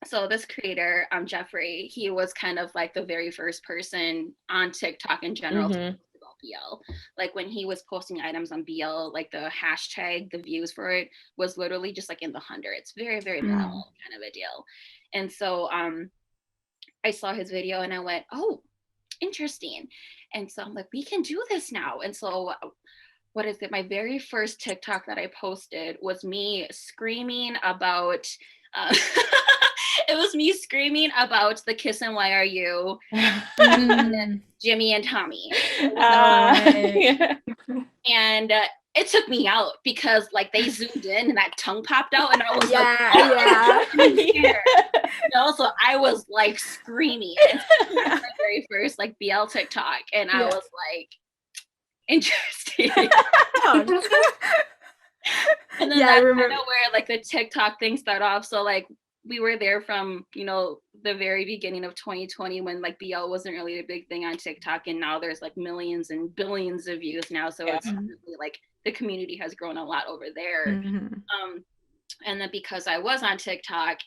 so this creator, Jeffrey, he was kind of like the very first person on TikTok in general to post about BL. Like when he was posting items on BL, like the hashtag, the views for it was literally just like in the hundreds. Very, very minimal kind of a deal. And so I saw his video and I went, oh, interesting. And so I'm like, we can do this now. And so my very first TikTok that I posted was me screaming about it was me screaming about the Kiss and YRU Jimmy and Tommy. And it took me out because like they zoomed in and that tongue popped out and I was so I was like screaming. My very first like BL TikTok and I was like, interesting. And then that's kind of where like the TikTok thing started off. So like we were there from, the very beginning of 2020 when like BL wasn't really a big thing on TikTok. And now there's like millions and billions of views now. So it's really like the community has grown a lot over there. And then because I was on TikTok,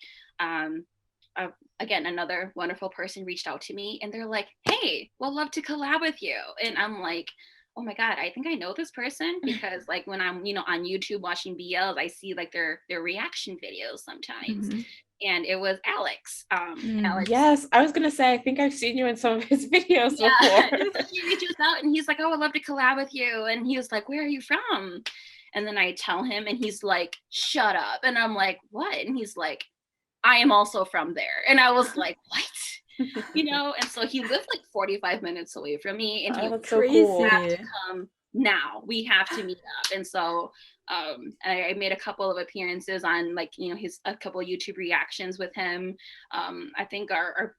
again, another wonderful person reached out to me and they're like, hey, we'll love to collab with you. And I'm like, oh my God, I think I know this person because like when I'm, on YouTube watching BLs, I see like their reaction videos sometimes. And it was Alex. Alex. Yes, I was gonna say, I think I've seen you in some of his videos before. So he reaches out and he's like, oh, I'd love to collab with you. And he was like, where are you from? And then I tell him and he's like, shut up. And I'm like, what? And he's like, I am also from there. And I was like, what? And so he lived like 45 minutes away from me and he was crazy. Have to come now. We have to meet up. And so I made a couple of appearances on like, a couple of YouTube reactions with him. I think our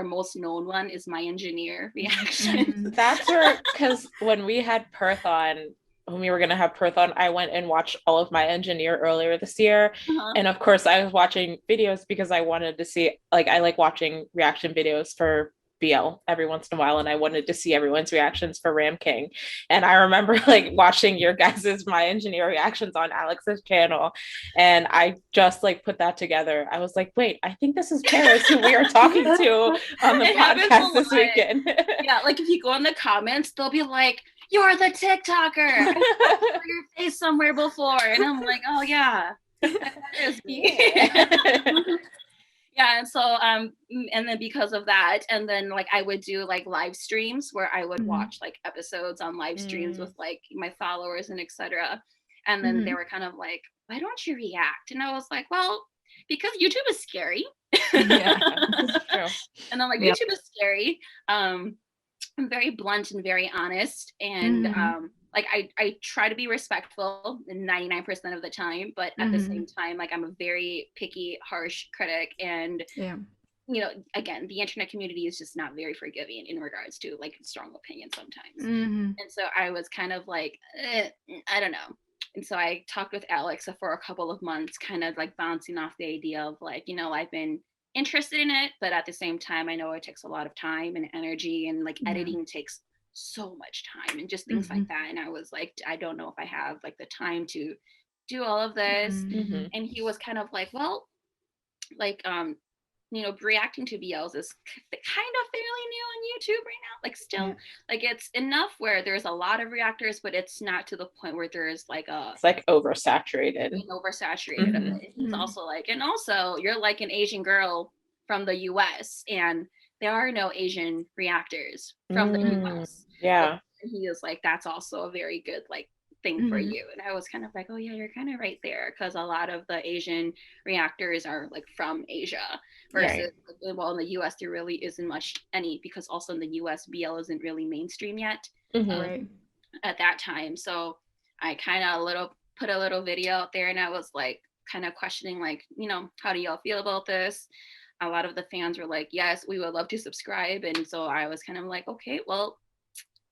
most known one is my engineer reaction. That's where, because when we had Perth on, when we were going to have Perth on, I went and watched all of my engineer earlier this year. And of course I was watching videos because I wanted to see, like, I like watching reaction videos for BL every once in a while. And I wanted to see everyone's reactions for Ram King. And I remember like watching your guys's My Engineer reactions on Alex's channel. And I just like put that together. I was like, wait, I think this is Paris who we are talking to on the podcast this weekend. Yeah, like if you go in the comments, they'll be like, you're the TikToker. I saw your face somewhere before. And I'm like, oh yeah, that is me. Yeah, and so and then because of that, and then like I would do like live streams where I would watch like episodes on live streams with like my followers and etc. And then they were kind of like, why don't you react? And I was like, well, because YouTube is scary. Yeah, that's true. And I'm like, YouTube is scary. I'm very blunt and very honest, and like I try to be respectful 99% of the time, but at the same time, like I'm a very picky, harsh critic, and again, the internet community is just not very forgiving in regards to like strong opinions sometimes. And so I was kind of like, I don't know. and so I talked with Alex for a couple of months, kind of like bouncing off the idea of like, you know, I've been interested in it, but at the same time, I know it takes a lot of time and energy, and like editing takes so much time and just things like that. And I was like, I don't know if I have like the time to do all of this. And he was kind of like, well, like, you know, reacting to BLs is kind of fairly new on YouTube right now. Like still, like it's enough where there's a lot of reactors, but it's not to the point where there's like it's like oversaturated. Oversaturated of it. He's also like, and also you're like an Asian girl from the US, and there are no Asian reactors from the US. Yeah. And he was like, that's also a very good like thing for you. And I was kind of like, oh yeah, you're kind of right there, because a lot of the Asian reactors are like from Asia versus well, in the US there really isn't much any, because also in the US BL isn't really mainstream yet at that time. So I kind of put a little video out there, and I was like kind of questioning like, you know, how do y'all feel about this? A lot of the fans were like, yes, we would love to subscribe. And so I was kind of like, okay, well,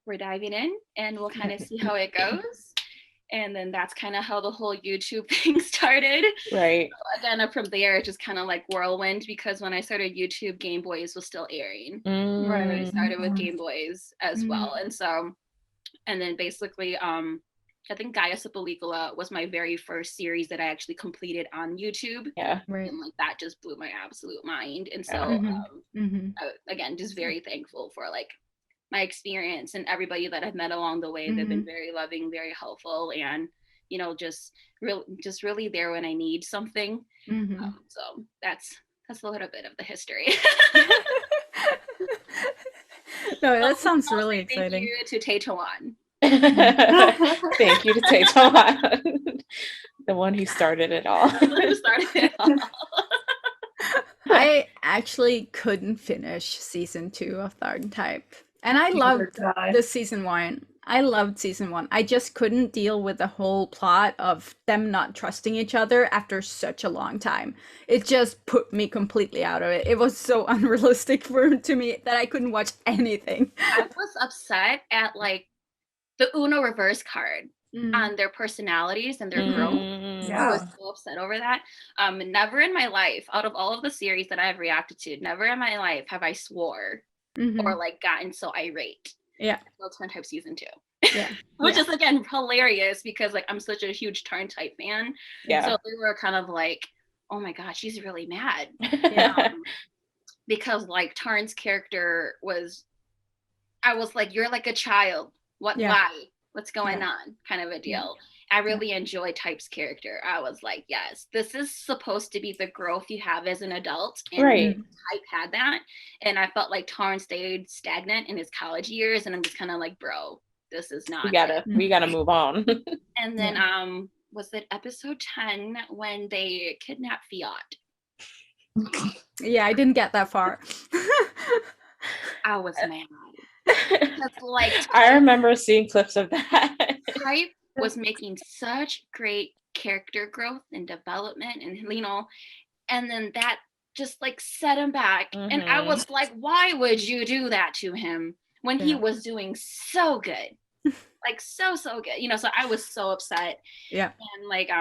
we're diving in and we'll kind of see how it goes. And then that's kind of how the whole YouTube thing started. Right. So again, from there, it just kind of like whirlwind, because when I started YouTube, Game Boys was still airing. Right. I started with Game Boys as well. And so, and then basically, I think Gaia Superlicola was my very first series that I actually completed on YouTube. Yeah. And like that just blew my absolute mind. And so, again, just very thankful for like my experience and everybody that I've met along the way. They've been very loving, very helpful, and you know, just really there when I need something. So that's a little bit of the history. No, that sounds really exciting. Thank you to Taiwan. Thank you to Taiwan, the one who started it all. I actually couldn't finish season 2 of Third Type. And I loved the season 1. I loved season 1. I just couldn't deal with the whole plot of them not trusting each other after such a long time. It just put me completely out of it. It was so unrealistic to me that I couldn't watch anything. I was upset at like the Uno reverse card on their personalities and their growth. I was so upset over that. Never in my life, out of all of the series that I've reacted to, never in my life have I swore or like gotten so irate. Well, Turn Type season 2. Which is again hilarious, because like I'm such a huge Turn Type fan. So they were kind of like, oh my god, she's really mad. Because like Tarn's character was, I was like, you're like a child. Why? What's going on? Kind of a deal. I really enjoy Type's character. I was like, yes, this is supposed to be the growth you have as an adult. And Type had that. And I felt like Tarn stayed stagnant in his college years. And I'm just kind of like, bro, this is not we gotta move on. And then was it episode 10 when they kidnapped Fiat? Yeah, I didn't get that far. I was mad. Like, I remember seeing clips of that. Type was making such great character growth and development, and you know, and then that just like set him back. And I was like, why would you do that to him when he was doing so good? Like so good, you know. So I was so upset. And like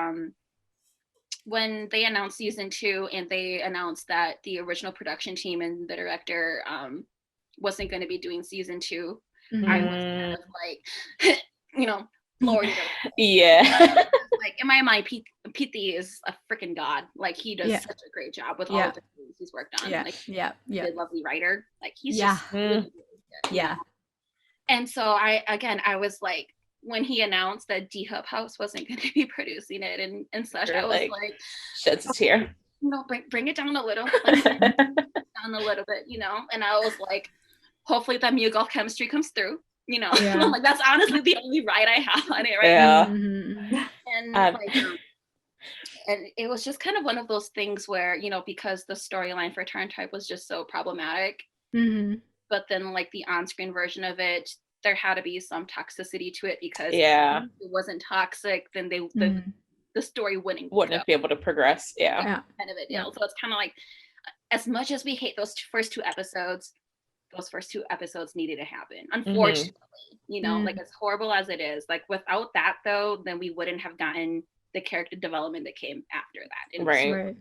when they announced season 2 and they announced that the original production team and the director wasn't going to be doing season 2, I was kind of like, you know, Lord. Like in my mind, Pete is a freaking god. Like he does such a great job with all of the things he's worked on. Like he's a lovely writer. Like he's just really good. And so I was like, when he announced that D-Hub House wasn't going to be producing it and such, I was like, sheds a tear. No, bring it down a little, like, down a little bit, you know. And I was like, hopefully that Mew Golf chemistry comes through, you know. Like that's honestly the only ride I have on it right now. And like, and it was just kind of one of those things where, you know, because the storyline for Turn Type was just so problematic, but then like the on-screen version of it, there had to be some toxicity to it, because if it wasn't toxic, then the story wouldn't be able to progress. Kind of a deal. So it's kind of like, as much as we hate those first 2 episodes, those first 2 episodes needed to happen. Unfortunately, you know, like as horrible as it is, like without that though, then we wouldn't have gotten the character development that came after that. Right.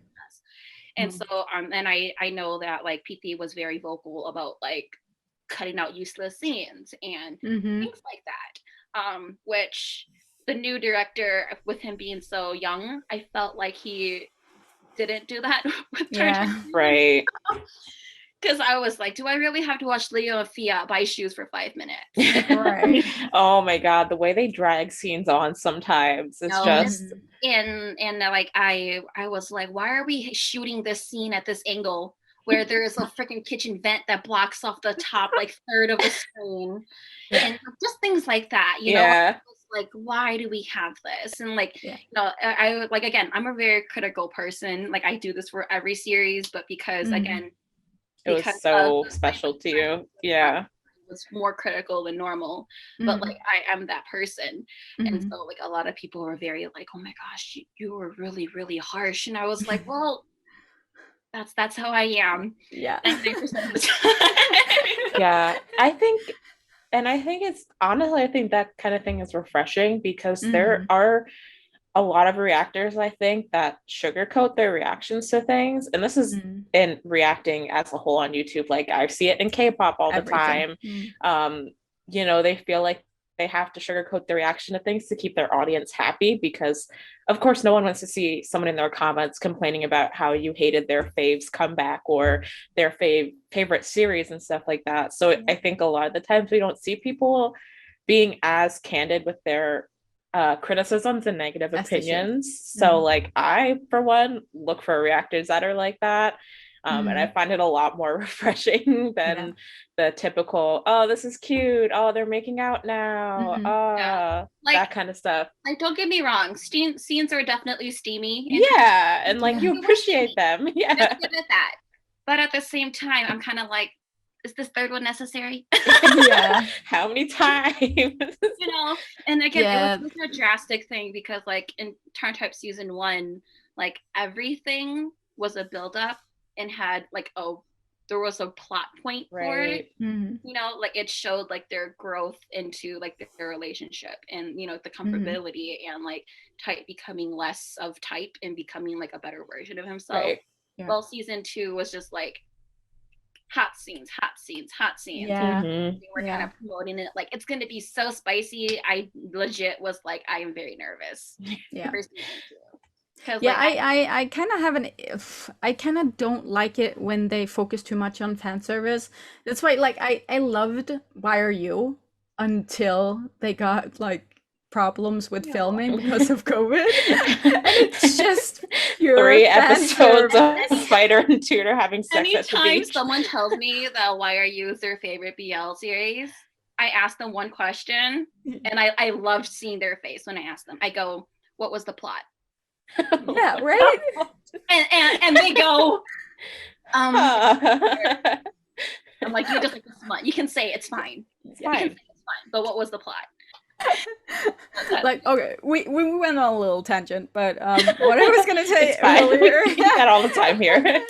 And so, and I know that like PT was very vocal about like cutting out useless scenes and things like that. Which the new director, with him being so young, I felt like he didn't do that with right. Because I was like, do I really have to watch Leo and Fia buy shoes for 5 minutes? Right. Oh my god, the way they drag scenes on sometimes, it's just and like I was like, why are we shooting this scene at this angle where there is a freaking kitchen vent that blocks off the top like third of the screen, and just things like that, you know? Like, why do we have this? And like, you know, I like, again, I'm a very critical person. Like, I do this for every series, but because again, it was so special to you. It was more critical than normal, but like I am that person. And so like a lot of people were very like, oh my gosh, you were really, really harsh. And I was like, well, that's how I am. 99% of the time. I think it's honestly, I think that kind of thing is refreshing because there are a lot of reactors, I think, that sugarcoat their reactions to things. And this is in reacting as a whole on YouTube. Like I see it in K-pop all the time. You know, they feel like they have to sugarcoat their reaction to things to keep their audience happy because, of course, no one wants to see someone in their comments complaining about how you hated their faves comeback or their favorite series and stuff like that. So I think a lot of the times we don't see people being as candid with their criticisms and negative opinions. So like I, for one, look for reactors that are like that. And I find it a lot more refreshing than the typical, oh, this is cute. Oh, they're making out now. Like, that kind of stuff. Like, don't get me wrong. Scenes are definitely steamy. And like you appreciate them. Good at that. But at the same time, I'm kind of like, is this third one necessary? How many times? You know, and again, it was a drastic thing because like in Turn-Type season 1, like everything was a build-up and had like there was a plot point for it. You know, like it showed like their growth into like their relationship and, you know, the comfortability and like Type becoming less of Type and becoming like a better version of himself. Well, season 2 was just like hot scenes. We were kind of promoting it like it's going to be so spicy. I legit was like, I am very nervous for season 2. I kind of I kind of don't like it when they focus too much on fan service. That's why like I loved YRU until they got like problems with filming because of COVID. And it's just pure 3 episodes of Spider and Tudor having sex at the beach. Anytime someone tells me that YRU is their favorite BL series, I ask them one question, and I loved seeing their face when I asked them. I go, what was the plot? Right? and they go, I'm like, you just like this month. You can say it's fine. It's fine. But what was the plot? Like, okay, we went on a little tangent, but what I was gonna say earlier, we do that all the time here.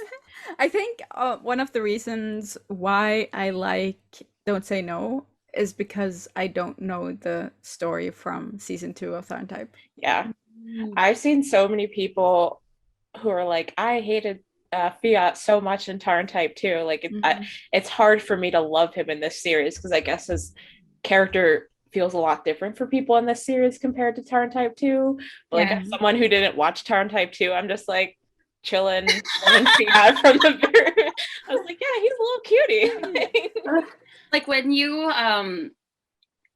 I think one of the reasons why I like Don't Say No is because I don't know the story from season 2 of Type. I've seen so many people who are like, I hated Fiat so much in Type too. Like it's hard for me to love him in this series because I guess his character feels a lot different for people in this series compared to Type 2. But like as someone who didn't watch Type 2, I'm just like chilling Fiat from the very. I was like, yeah, he's a little cutie. Like when you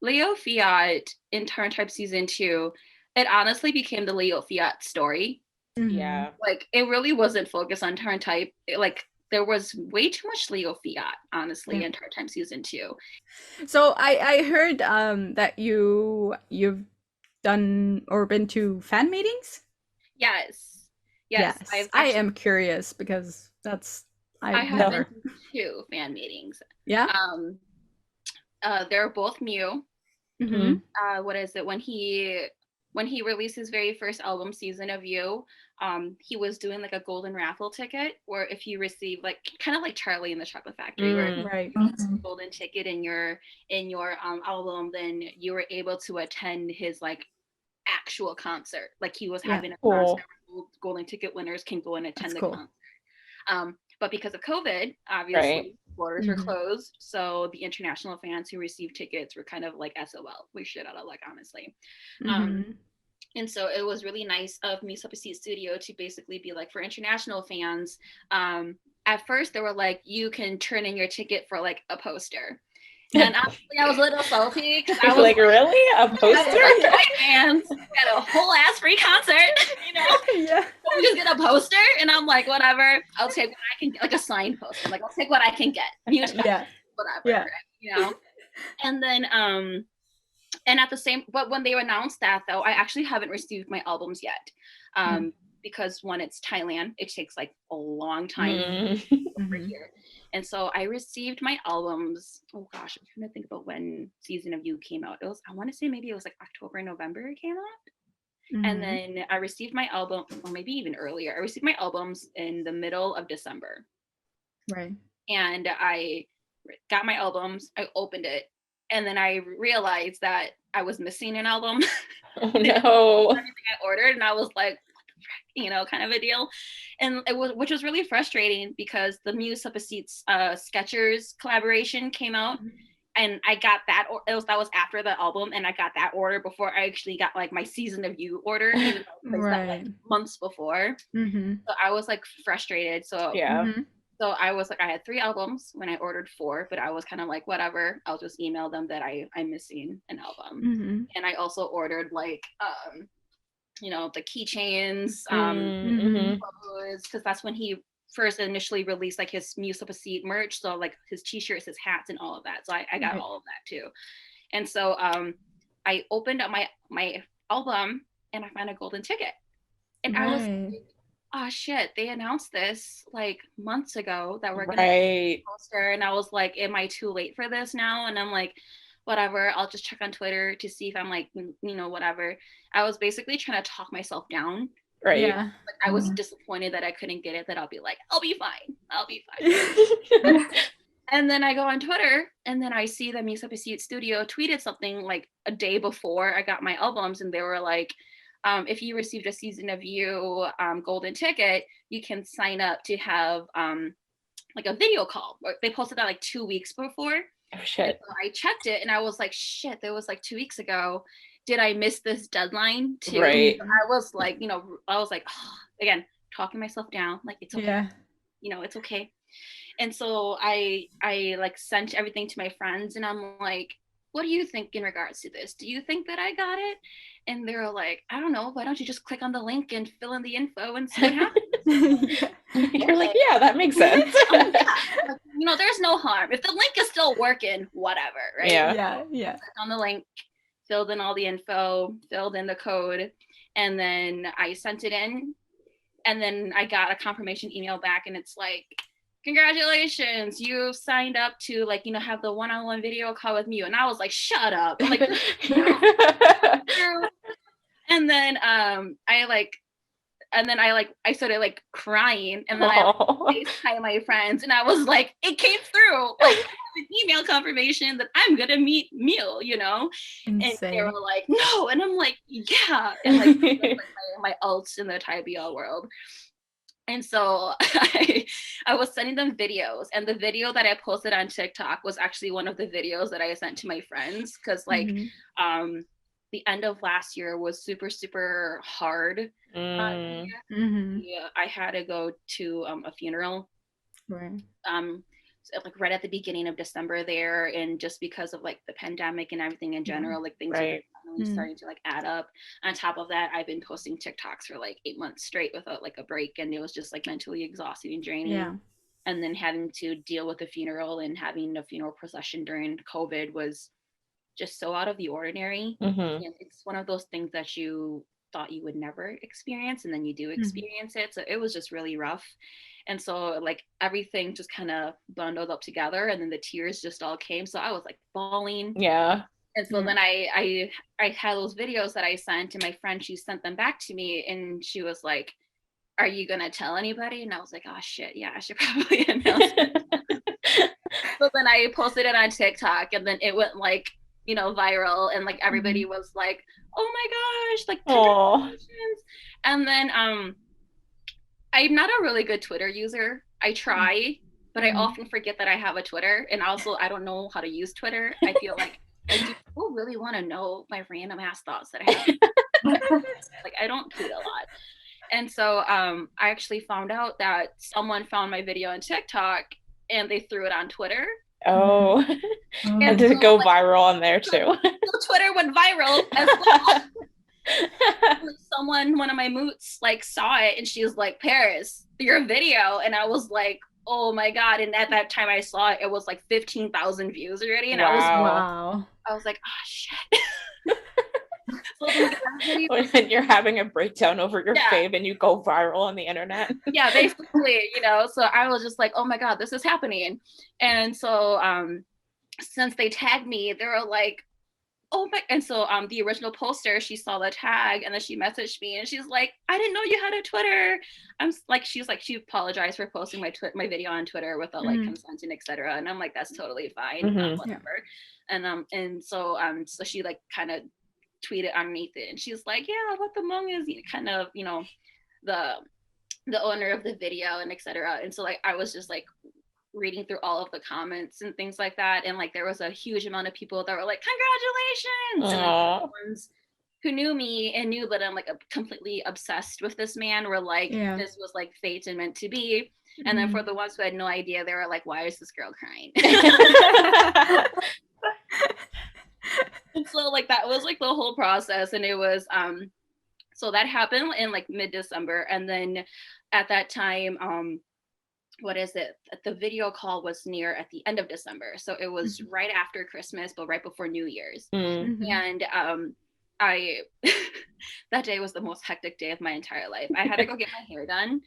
Leo Fiat in Type season 2, it honestly became the Leo Fiat story. Like it really wasn't focused on Type. Like there was way too much Leo Fiat, honestly, in Type season 2. So I heard that you've done or been to fan meetings? Yes. I am curious because I have been to 2 fan meetings. They're both Mew. What is it when he when he released his very first album, Season of You, he was doing like a golden raffle ticket, where if you receive like kind of like Charlie in the Chocolate Factory, where right, you receive a golden ticket in your album, then you were able to attend his like actual concert. Like he was having a concert where golden ticket winners can go and attend the concert. But because of COVID, obviously borders were closed, so the international fans who received tickets were kind of like SOL. We shit out of luck, honestly. And so it was really nice of Muse Up a Seat Studio to basically be like, for international fans, at first they were like, you can turn in your ticket for like a poster. And honestly, I was a little salty because I was like, really? A poster? Fans got a whole ass free concert, you know? Yeah. We just get a poster, and I'm like, whatever. I'll take what I can get, like a signed poster. I'm like, I'll take what I can get. Whatever. Yeah. You know? And then, and at the same, but when they announced that though, I actually haven't received my albums yet. Because when it's Thailand, it takes like a long time over here. And so I received my albums. Oh gosh, I'm trying to think about when Season of You came out. It was, I want to say maybe it was like October, November it came out. And then I received my album, or maybe even earlier. I received my albums in the middle of December. Right. And I got my albums, I opened it, and then I realized that I was missing an album. Oh no. Everything I ordered, and I was like, you know, kind of a deal. And it was, which was really frustrating because the Muse Up a Seat's Skechers collaboration came out, and I got that, that was after the album, and I got that order before I actually got like my Season of You order, even though I placed that like months before. So I was like frustrated. So so I was like, I had 3 albums when I ordered 4, but I was kind of like, whatever, I'll just email them that I'm missing an album. And I also ordered like you know, the keychains, because that's when he first initially released like his Muse Up a Seat merch, so like his t-shirts, his hats, and all of that. So I got all of that too. And so I opened up my album, and I found a golden ticket, and I was like, oh shit, they announced this like months ago that we're gonna do a poster, and I was like, am I too late for this now? And I'm like, whatever, I'll just check on Twitter to see if I'm like, you know, whatever. I was basically trying to talk myself down. Like, I was disappointed that I couldn't get it, that I'll be like, I'll be fine. And then I go on Twitter, and then I see that Muse Up a Seat Studio tweeted something like a day before I got my albums, and they were like, if you received a Season of You golden ticket, you can sign up to have like a video call. They posted that like 2 weeks before. Oh shit. So I checked it, and I was like, shit, that was like 2 weeks ago. Did I miss this deadline too? So I was like, you know, oh, again, talking myself down, like, it's okay. You know, it's okay. And so I like sent everything to my friends, and I'm like, what do you think in regards to this? Do you think that I got it? And they're like, I don't know, why don't you just click on the link and fill in the info and see what happens? You're like, yeah, that makes sense. Like, you know, there's no harm. If the link is still working, whatever, right? Yeah. Click on the link, filled in all the info, filled in the code, and then I sent it in, and then I got a confirmation email back, and it's like, congratulations, you signed up to, like, you know, have the one-on-one video call with me. And I was like, shut up. I'm like, and then I started like crying, and then I FaceTimed my friends, and I was like, it came through, like, an email confirmation that I'm gonna meet Meal, you know. Insane. And they were like, no, and I'm like, yeah, and like, my alts in the Thai BL world. And so I was sending them videos, and the video that I posted on TikTok was actually one of the videos that I sent to my friends, because like the end of last year was super, super hard. Yeah, I had to go to a funeral. Like right at the beginning of December there, and just because of like the pandemic and everything in general, like things are starting to like add up. On top of that, I've been posting TikToks for like 8 months straight without like a break, and it was just like mentally exhausting and draining. And then having to deal with a funeral, and having a funeral procession during COVID was just so out of the ordinary. And it's one of those things that you thought you would never experience, and then you do experience it. So it was just really rough. And so like everything just kind of bundled up together, and then the tears just all came. So I was like bawling. And And so then I had those videos that I sent, and my friend, she sent them back to me, and she was like, are you gonna tell anybody? And I was like, oh shit, yeah, I should probably announce it. But then I posted it on TikTok, and then it went like, you know, viral, and like everybody was like, oh my gosh, like congratulations. And then I'm not a really good Twitter user. I try, but I often forget that I have a Twitter, and also I don't know how to use Twitter. I feel like, do people really want to know my random ass thoughts that I have? Like, I don't tweet a lot. And so I actually found out that someone found my video on TikTok and they threw it on Twitter. Oh, and did it go like, viral on there too? So Twitter went viral as well. Someone, one of my moots, like saw it, and she was like, Paris, your video. And I was like, oh my God. And at that time I saw it, it was like 15,000 views already. And I was like, oh shit. When you're having a breakdown over your fave and you go viral on the internet. Yeah, basically, you know, so I was just like, oh my God, this is happening. And so since they tagged me, they were like, oh my, and so the original poster, she saw the tag, and then she messaged me, and she's like, I didn't know you had a Twitter. I'm like, she apologized for posting my video on Twitter without like consent and etc. And I'm like, that's totally fine, whatever. And so she like kind of tweeted underneath it, and she's like, yeah, what the mong is kind of, you know, the owner of the video and etc. And so like I was just like reading through all of the comments and things like that, and like there was a huge amount of people that were like, congratulations. And like, the ones who knew me and knew that I'm like completely obsessed with this man were like, this was like fate and meant to be. And then for the ones who had no idea, they were like, why is this girl crying? And so like that was like the whole process. And it was so that happened in like mid-December, and then at that time the video call was near at the end of December, so it was right after Christmas but right before New Year's. And I that day was the most hectic day of my entire life. I had to go get my hair done.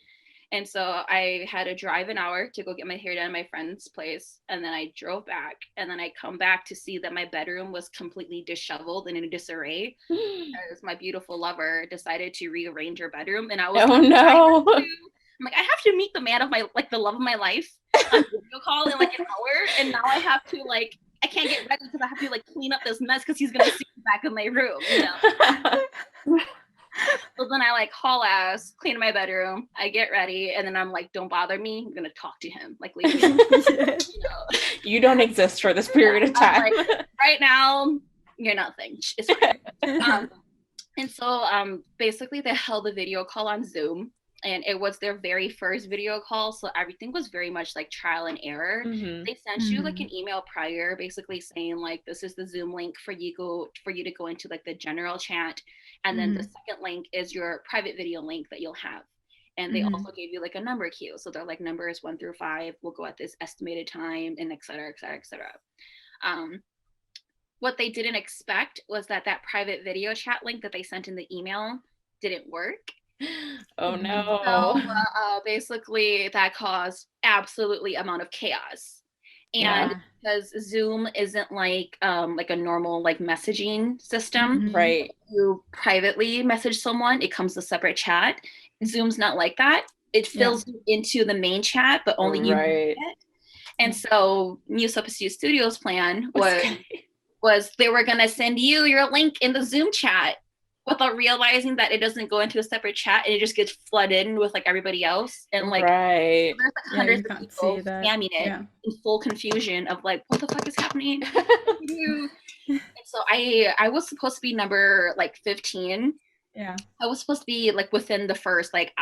And so I had to drive an hour to go get my hair done at my friend's place. And then I drove back, and then I come back to see that my bedroom was completely disheveled and in disarray. Because my beautiful lover decided to rearrange her bedroom. And I was I'm like, I have to meet the man of my, like the love of my life on video call in like an hour. And now I have to like, I can't get ready because I have to like clean up this mess because he's going to see me back in my room, you know? So then I like haul ass, clean my bedroom, I get ready, and then I'm like, don't bother me, I'm gonna talk to him, like leave me. You know? You don't exist for this period of time. Like, right now you're nothing, it's fine. And so basically they held a video call on Zoom, and it was their very first video call, so everything was very much like trial and error. They sent you like an email prior basically saying like, this is the Zoom link for you to go into like the general chat, and then the second link is your private video link that you'll have. And they also gave you like a number queue, so they're like, numbers 1 through 5 will go at this estimated time, and etc. What they didn't expect was that private video chat link that they sent in the email didn't work. Oh no. So basically that caused absolutely amount of chaos. And because Zoom isn't like a normal like messaging system, right? You privately message someone, it comes a separate chat. Zoom's not like that. It fills you into the main chat, but only you read it. And so New Substitute Studios' plan was they were gonna send you your link in the Zoom chat without realizing that it doesn't go into a separate chat, and it just gets flooded in with like everybody else, and like there's like hundreds of people spamming it in full confusion of like, what the fuck is happening? And so I was supposed to be number like 15. I was supposed to be like within the first like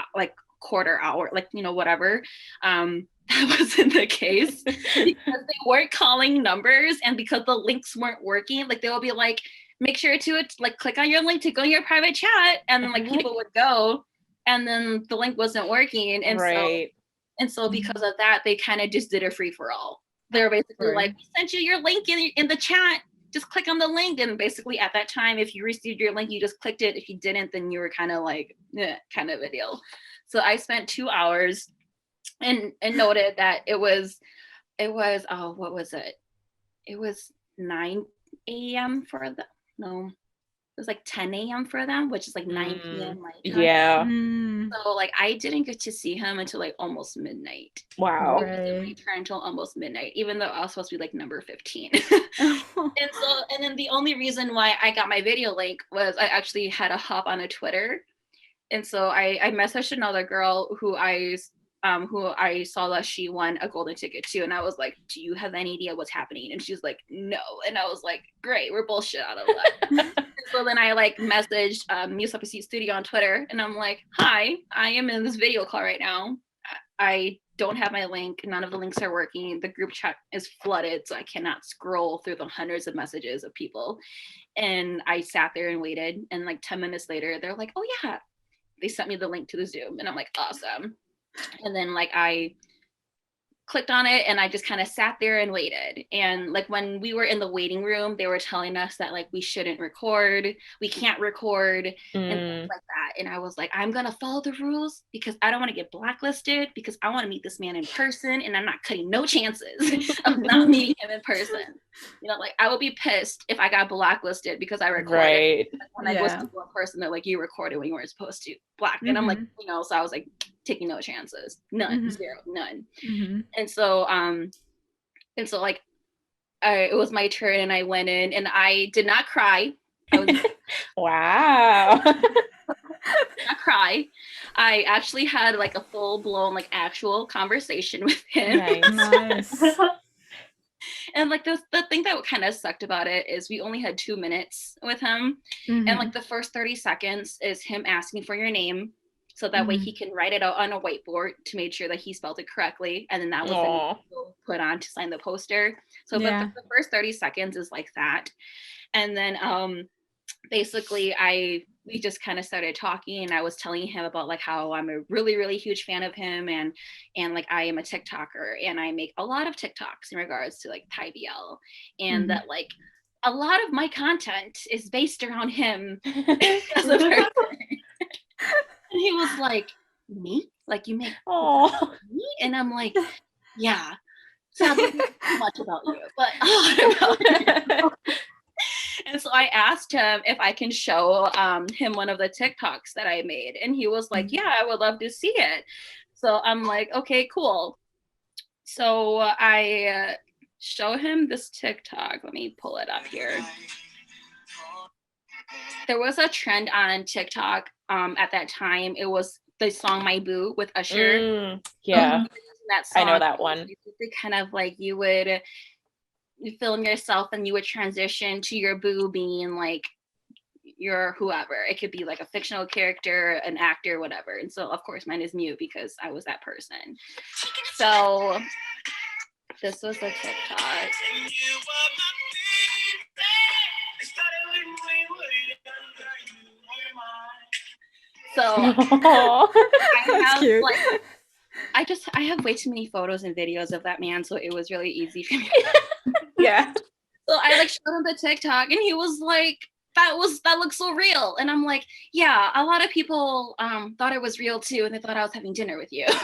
quarter hour, like, you know, whatever. That wasn't the case because they weren't calling numbers, and because the links weren't working, like they will be like, make sure to like click on your link to go in your private chat, and then like people would go, and then the link wasn't working, and so because of that, they kind of just did a free for all. They were basically like, we sent you your link in the chat, just click on the link. And basically at that time, if you received your link, you just clicked it. If you didn't, then you were kind of like, kind of a deal. So I spent 2 hours and noted that it was what was it? It was 9 a.m. for the no, it was like 10 a.m. for them, which is like 9 p.m. my time. Yeah. So like I didn't get to see him until like almost midnight. Wow. He didn't return until almost midnight, even though I was supposed to be like number 15. And then the only reason why I got my video link was I actually had to hop on a Twitter. And so I messaged another girl who I saw that she won a golden ticket too. And I was like, do you have any idea what's happening? And she was like, no. And I was like, great, we're bullshit out of luck. So then I like messaged Muse Opposite Studio on Twitter, and I'm like, hi, I am in this video call right now. I don't have my link. None of the links are working. The group chat is flooded, so I cannot scroll through the hundreds of messages of people. And I sat there and waited. And like 10 minutes later, they're like, oh yeah, they sent me the link to the Zoom. And I'm like, awesome. And then like I clicked on it and I just kind of sat there and waited. And like when we were in the waiting room, they were telling us that like we shouldn't record, we can't record, and things like that. And I was like, I'm gonna follow the rules because I don't want to get blacklisted, because I want to meet this man in person, and I'm not cutting no chances of not meeting him in person. You know, like I would be pissed if I got blacklisted because I recorded. Right. When I was to one person, they're like, you recorded when you weren't supposed to. Black. And I'm like, you know, so I was like taking no chances. None. Zero. None. And so like it was my turn and I went in and I did not cry. I was wow. not cry. I actually had like a full-blown like actual conversation with him. Nice. And like the thing that kind of sucked about it is we only had 2 minutes with him. And like the first 30 seconds is him asking for your name, so that way he can write it out on a whiteboard to make sure that he spelled it correctly. And then that was put on to sign the poster. So but the first 30 seconds is like that. And then basically we just kind of started talking, and I was telling him about like how I'm a really, really huge fan of him, and like I am a TikToker and I make a lot of TikToks in regards to like Thai BL, and that like a lot of my content is based around him as a person. And he was like, me? Like you make me? And I'm like, yeah. Sounds too much about you, but and so I asked him if I can show him one of the TikToks that I made. And he was like, yeah, I would love to see it. So I'm like, okay, cool. So I show him this TikTok. Let me pull it up here. There was a trend on TikTok at that time. It was the song My Boo with Usher. Yeah, that song, I know that one. Kind of like you would film yourself and you would transition to your boo being like your whoever. It could be like a fictional character, an actor, whatever. And so of course mine is Mew because I was that person. So this was a TikTok. So I have cute. Like I have way too many photos and videos of that man, so it was really easy for me. Yeah. So I like showed him the TikTok and he was like, that looks so real. And I'm like, yeah, a lot of people thought it was real too, and they thought I was having dinner with you. And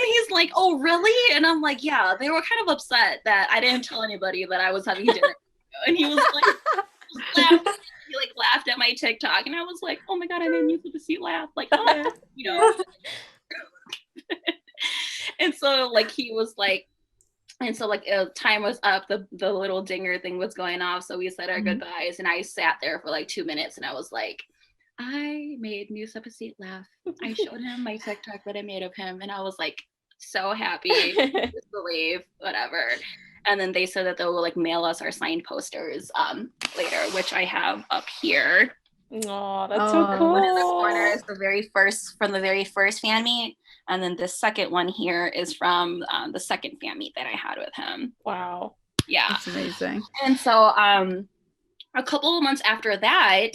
he's like, oh really? And I'm like, yeah, they were kind of upset that I didn't tell anybody that I was having dinner with you. And he was like, he like laughed at my TikTok, and I was like, oh my god, I made Muse Opposite laugh, like, oh, you know. And so like he was like, and so like time was up, the little dinger thing was going off, so we said our goodbyes, and I sat there for like 2 minutes, and I was like, I made Muse Opposite laugh. I showed him my TikTok that I made of him, and I was like so happy, disbelief, whatever. And then they said that they will like mail us our signed posters later, which I have up here. Oh, that's so cool. One in the corner is the very first fan meet, and then the second one here is from the second fan meet that I had with him. Wow. Yeah, that's amazing. And so a couple of months after that,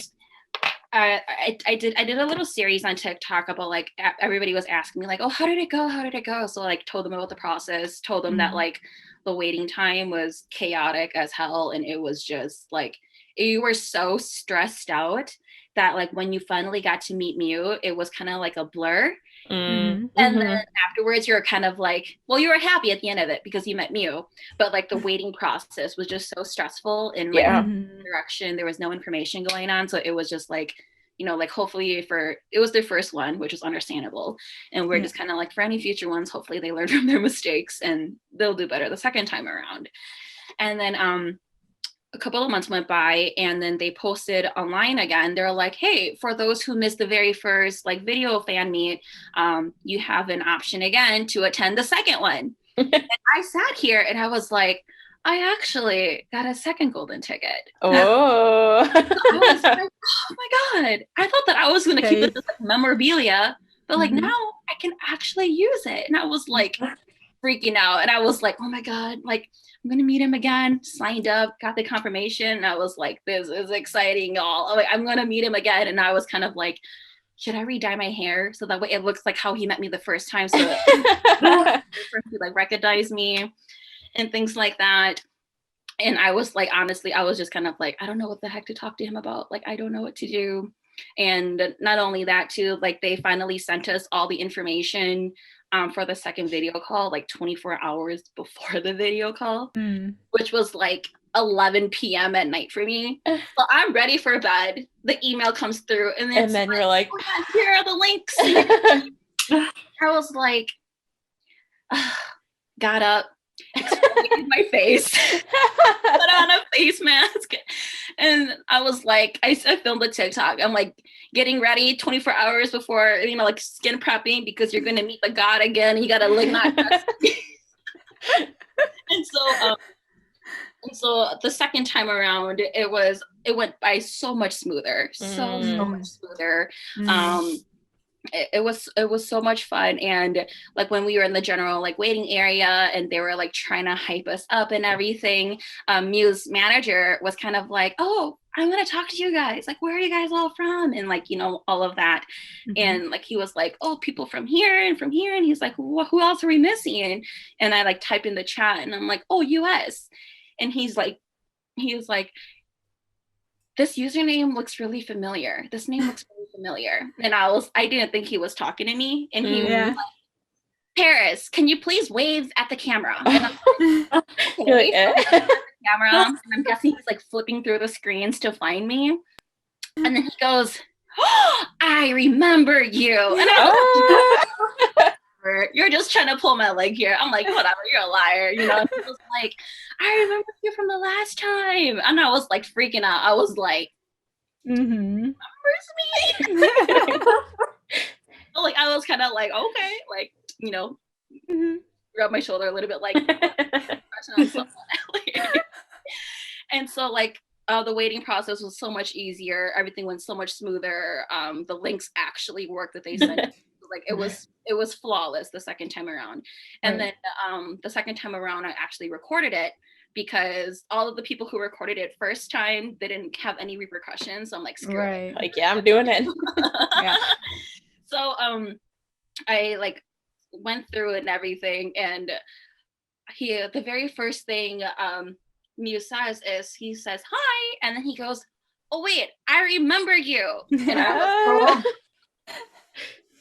I did a little series on TikTok about like everybody was asking me like, oh, how did it go? So like told them about the process, told them that like the waiting time was chaotic as hell, and it was just like you were so stressed out that like when you finally got to meet Mew, it was kind of like a blur. Mm-hmm. And then afterwards, you're kind of like, well, you were happy at the end of it because you met Mew, but like the waiting process was just so stressful in like direction. There was no information going on, so it was just like, you know, like hopefully it was their first one, which was understandable, and we're just kind of like, for any future ones, hopefully they learn from their mistakes and they'll do better the second time around. And then a couple of months went by, and then they posted online again. They're like, hey, for those who missed the very first like video fan meet, you have an option again to attend the second one. And I sat here and I was like, I actually got a second golden ticket. Oh. I was like, oh my God. I thought that I was going to keep it as like memorabilia, but like now I can actually use it. And I was like freaking out. And I was like, oh my God, like I'm going to meet him again. Signed up, got the confirmation. And I was like, this is exciting, y'all. Like, I'm going to meet him again. And I was kind of like, should I re-dye my hair so that way it looks like how he met me the first time, so that he like recognized me and things like that. And I was like, honestly, I was just kind of like, I don't know what the heck to talk to him about. Like, I don't know what to do. And not only that too, like they finally sent us all the information for the second video call, like 24 hours before the video call, which was like 11 p.m. at night for me. So I'm ready for bed. The email comes through, and then you're like, oh, here are the links. I was like, got up, exfoliated my face, put on a face mask, and I was like, I filmed a TikTok. I'm like getting ready 24 hours before, you know, like skin prepping because you're going to meet the god again. You got to look not and so the second time around, it went by so much smoother, so much smoother. It was so much fun. And like when we were in the general like waiting area and they were like trying to hype us up and everything, Mew's manager was kind of like, oh, I'm gonna talk to you guys, like where are you guys all from, and like, you know, all of that. And like he was like, oh, people from here, and he's like, who else are we missing? And I like typed in the chat and I'm like, oh, US. And he was like, this username looks really familiar. This name looks really familiar. And I didn't think he was talking to me. And he was like, Paris, can you please wave at the camera? And I'm like, okay, camera. And I'm guessing he's like flipping through the screens to find me. And then he goes, oh, I remember you. And I was like, you're just trying to pull my leg here. I'm like, whatever, you're a liar, you know. And he was like, I remember you from the last time. And I was like freaking out. I was like, remembers me? So, like I was kind of like, okay, like, you know, rub my shoulder a little bit, like on someone. And so like the waiting process was so much easier. Everything went so much smoother. The links actually worked that they sent. Like it was flawless the second time around. And then the second time around I actually recorded it because all of the people who recorded it first time, they didn't have any repercussions. So I'm like, screw it. Like, yeah, I'm doing it. So I like went through it and everything, and the very first thing Mew says is he says hi, and then he goes, oh wait, I remember you. And I was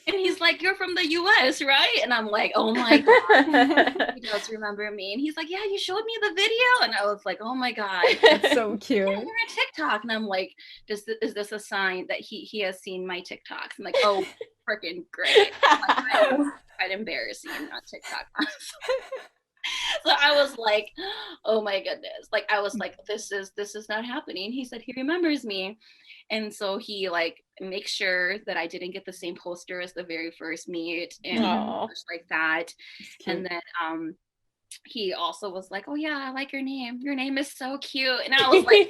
and he's like, you're from the US, right? And I'm like, oh my God, he does remember me. And he's like, yeah, you showed me the video. And I was like, oh my God. That's so cute. Yeah, you're on TikTok. And I'm like, is this a sign that he has seen my TikToks? I'm like, oh, freaking great. I'm quite embarrassing on TikTok. So I was like, oh my goodness. Like, I was like, this is not happening. He said he remembers me. And so he like makes sure that I didn't get the same poster as the very first meet and such like that. And then he also was like, oh yeah, I like your name. Your name is so cute. And I was like,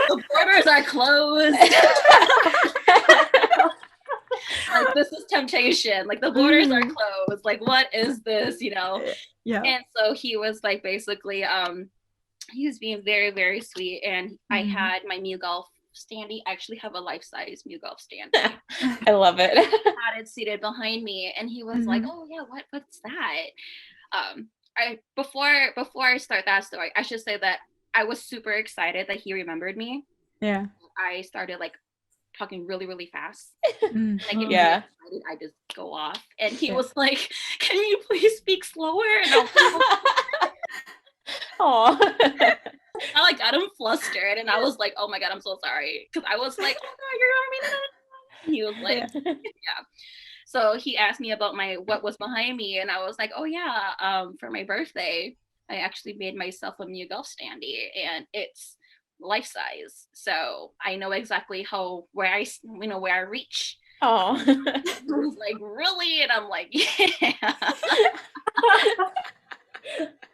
the borders are closed. Like, this is temptation. Like, the borders are closed. Like, what is this, you know? Yeah. And so he was like, basically, he was being very, very sweet. And I had my Mew Golf standee. I actually have a life-size Mew Golf stand. I love it. I had it seated behind me, and he was like, oh yeah, what's that? Before I start that story, I should say that I was super excited that he remembered me. Yeah. I started like talking really, really fast. Mm. Like if Yeah. excited, I just go off. And he was like, "Can you please speak slower?" And I was like, Aw. I like got him flustered, and I was like, "Oh my god, I'm so sorry," because I was like, "Oh no, you're gonna be." He was like, "Yeah." So he asked me about what was behind me, and I was like, "Oh yeah, for my birthday, I actually made myself a Mew Golf Standy, and it's life size, so I know exactly where I reach." Oh. He was like, "Really?" And I'm like, "Yeah."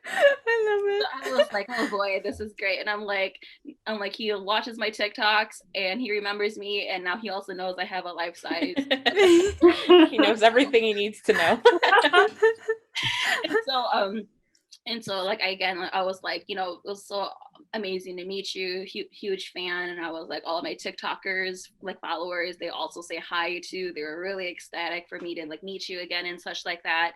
I love it. So I was like, "Oh boy, this is great." And I'm like, he watches my TikToks and he remembers me, and now he also knows I have a life size. He knows everything he needs to know. And so like I was like, it was so amazing to meet you, huge fan. And I was like, all of my TikTokers, like followers, they also say hi to. They were really ecstatic for me to like meet you again and such like that.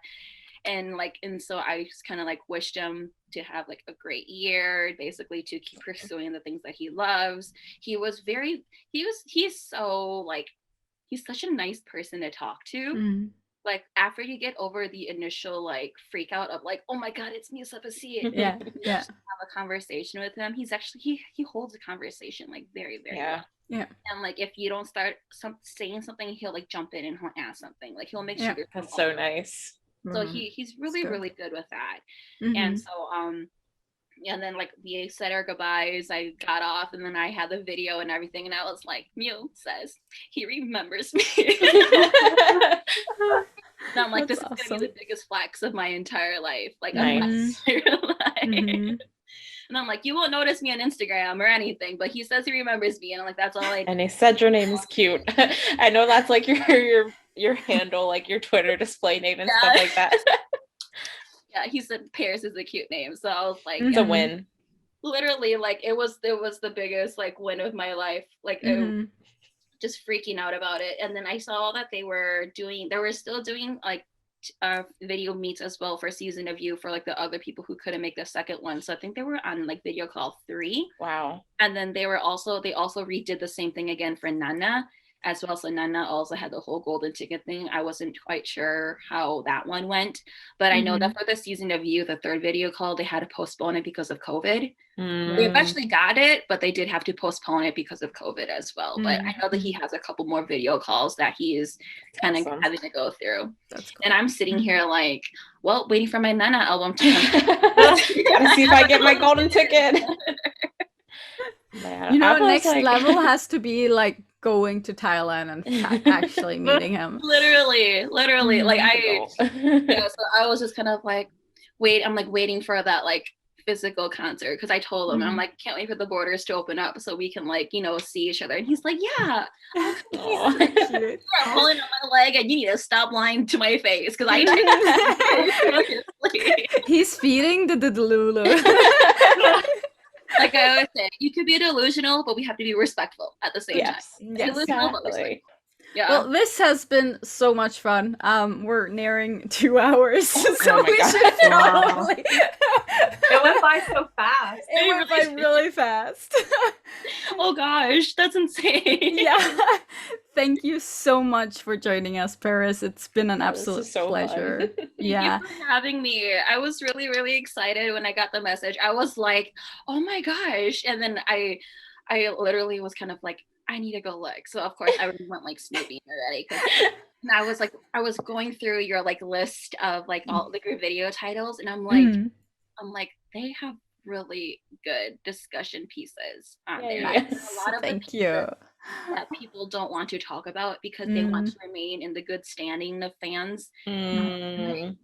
And so I just kind of like wished him to have like a great year, basically to keep pursuing the things that he loves. He's so like, he's such a nice person to talk to. Mm. Like after you get over the initial like freak out of like, oh my god, it's me, Yeah. have a conversation with him. He's actually he holds a conversation like very, very well. Yeah. And like if you don't start saying something, he'll like jump in and he'll ask something. Like he'll make sure that's so nice. So he's really, really good with that. Mm-hmm. And so and then like we said our goodbyes, I got off, and then I had the video and everything, and I was like, Mew says he remembers me. And I'm like, That's this awesome. is gonna be the biggest flex of my entire life. Like nice. And I'm like, you won't notice me on Instagram or anything, but he says he remembers me, and I'm like, that's all I do. And he said your name is cute. I know that's like your handle, like your Twitter display name and stuff like that. Yeah, he said Paris is a cute name, so I was like, it's a win. Literally, like it was the biggest like win of my life. Like just freaking out about it. And then I saw that they were still doing like video meets as well for season of you for like the other people who couldn't make the second one. So I think they were on like video call 3. Wow. And then they also redid the same thing again for Nana as well. So Nana also had the whole golden ticket thing. I wasn't quite sure how that one went, but I know that for the season of you, the 3rd video call, they had to postpone it because of COVID. They eventually got it, but they did have to postpone it because of COVID as well. But I know that he has a couple more video calls that he is kind of having to go through. That's cool. And I'm sitting here like, well, waiting for my Nana album to gotta see if I get my golden ticket. Man, next level has to be like going to Thailand and actually meeting him. Literally. Like so I was just kind of like, waiting for that like physical concert, because I told him I'm like, can't wait for the borders to open up so we can like see each other. And he's like, yeah. You're pulling on my leg and you need to stop lying to my face, because I he's feeding the Lulu. Like I always say, you could be delusional, but we have to be respectful at the same time. Yes, exactly. Yeah. Well, this has been so much fun. We're nearing 2 hours, so we should probably. It went by so fast. It went by really fast. Oh gosh, that's insane. Yeah. Thank you so much for joining us, Paris. It's been an absolute pleasure. Yeah. Thank you for having me. I was really, really excited when I got the message. I was like, oh my gosh. And then I literally was kind of like, I need to go look. So of course I went like snooping already. And I was going through your like list of like all the group video titles, and I'm like, they have really good discussion pieces on there. Yes. A lot of Thank you. That people don't want to talk about because they want to remain in the good standing of fans. I'm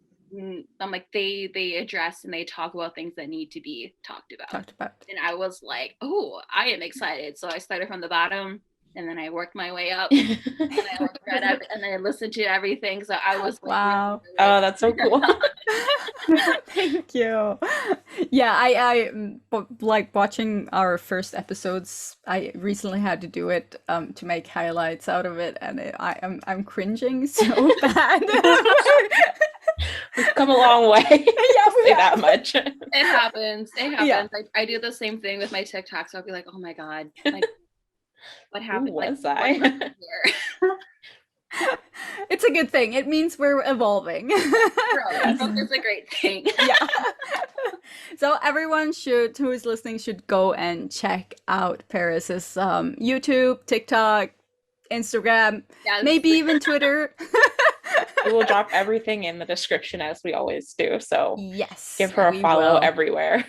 like, they address and they talk about things that need to be talked about. And I was like, oh, I am excited. So I started from the bottom, and then I worked my way up, and I read up, and then I listened to everything. So I was like, wow. Oh, that's so cool. Thank you. Yeah, I like watching our first episodes. I recently had to do it to make highlights out of it, and I'm cringing so bad. We've come a long way. Yeah, say that much. It happens. Yeah. I do the same thing with my TikToks. I'll be like, oh my god, like What happened? Who was I? It's a good thing. It means we're evolving. Growth is a great thing. Yeah. So everyone who is listening should go and check out Paris's YouTube, TikTok, Instagram, maybe even Twitter. We will drop everything in the description as we always do. So yes, give her a follow everywhere.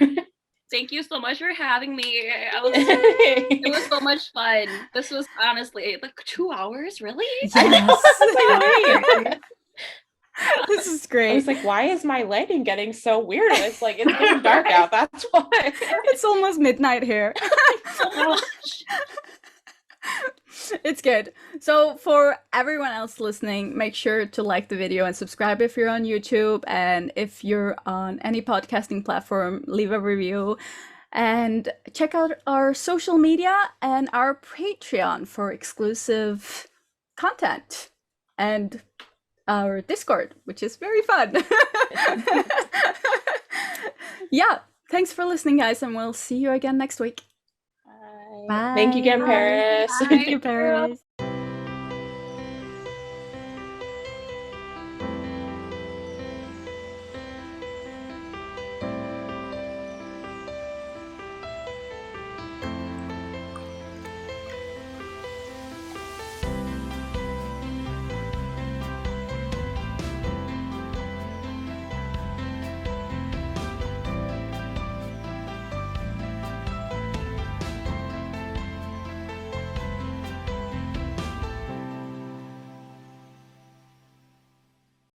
Thank you so much for having me. It was so much fun. This was honestly like 2 hours, really? Yes. This is great. I was like, why is my lighting getting so weird? It's like, it's getting dark out. That's why. It's almost midnight here. It's good. So for everyone else listening, make sure to like the video and subscribe if you're on YouTube. And if you're on any podcasting platform, leave a review. And check out our social media and our Patreon for exclusive content. And our Discord, which is very fun. Yeah, thanks for listening, guys, and we'll see you again next week. Bye. Thank you again, Paris. Thank you, Paris.